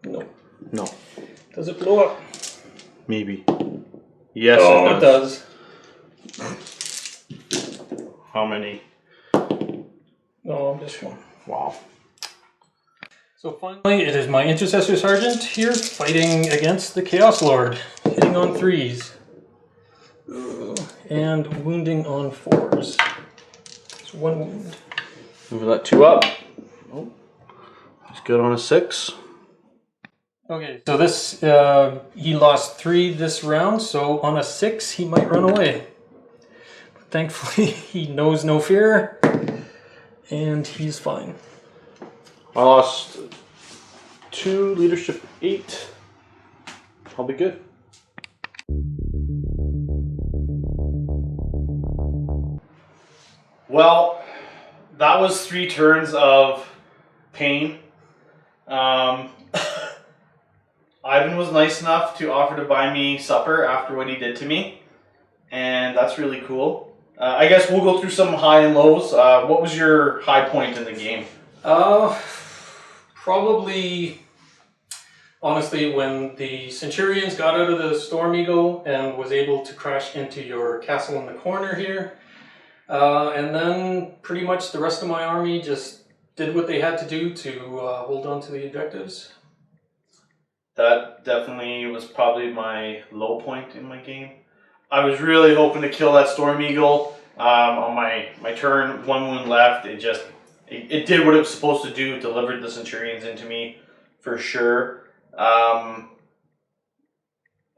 No. No. Does it blow up? Maybe. Yes, Oh, it does. How many? No, just 1. Wow. So finally, it is my Intercessor Sergeant here fighting against the Chaos Lord, hitting on 3s. And wounding on 4s. It's 1 wound. Move that 2 up. Oh. He's good on a 6. Okay, so this, he lost 3 this round, so on a 6 he might run away. But thankfully he knows no fear, and he's fine. I lost 2, leadership 8. I'll be good. Well, that was 3 turns of pain. Ivan was nice enough to offer to buy me supper after what he did to me, and that's really cool. I guess we'll go through some high and lows. What was your high point in the game? Probably, honestly, when the Centurions got out of the Storm Eagle and was able to crash into your castle in the corner here. And then pretty much the rest of my army just did what they had to do to hold on to the objectives. That definitely was probably my low point in my game. I was really hoping to kill that Storm Eagle on my turn. 1 wound left. It did what it was supposed to do. Delivered the Centurions into me for sure.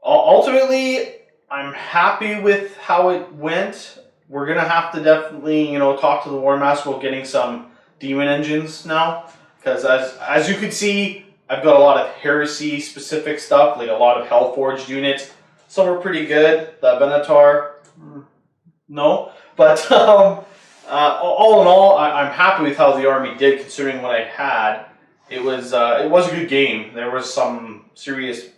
Ultimately, I'm happy with how it went. We're gonna have to definitely, talk to the War Master about getting some demon engines now, because as you can see, I've got a lot of heresy specific stuff, like a lot of Hellforged units. Some are pretty good. The Venator, no, but all in all, I'm happy with how the army did, considering what I had. It was a good game. There was some serious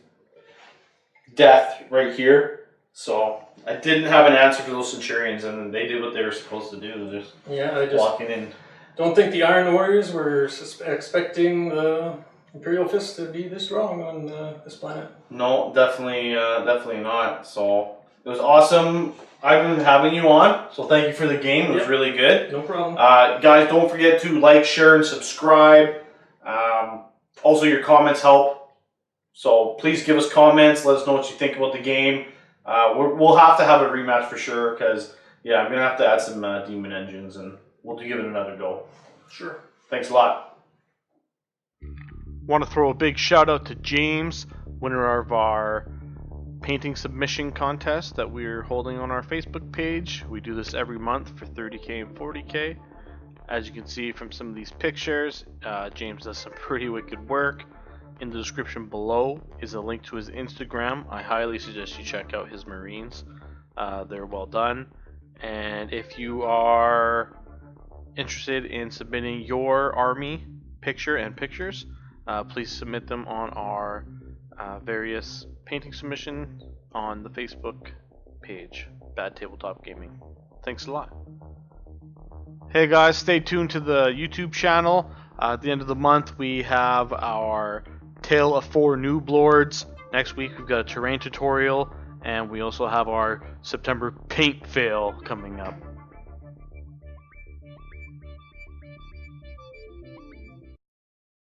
death right here, so I didn't have an answer for those Centurions, and they did what they were supposed to do. Just walking in. Don't think the Iron Warriors were expecting the Imperial Fist to be this strong on this planet. No, definitely not. So it was awesome. I've been having you on, so thank you for the game. It was Yep. really good. No problem. Guys, don't forget to like, share, and subscribe. Also, your comments help. So please give us comments. Let us know what you think about the game. We'll have to have a rematch for sure because, yeah, I'm going to have to add some demon engines and we'll give it another go. Sure. Thanks a lot. Want to throw a big shout out to James, winner of our painting submission contest that we're holding on our Facebook page. We do this every month for 30K and 40K. As you can see from some of these pictures, James does some pretty wicked work. In the description below is a link to his Instagram. I highly suggest you check out his Marines. They're well done. And if you are interested in submitting your army picture and pictures, please submit them on our various painting submission on the Facebook page, Bad Tabletop Gaming. Thanks a lot. Hey guys, stay tuned to the YouTube channel. At the end of the month, we have our Tale of 4 Noob Lords. Next week, we've got a terrain tutorial, and we also have our September paint fail coming up.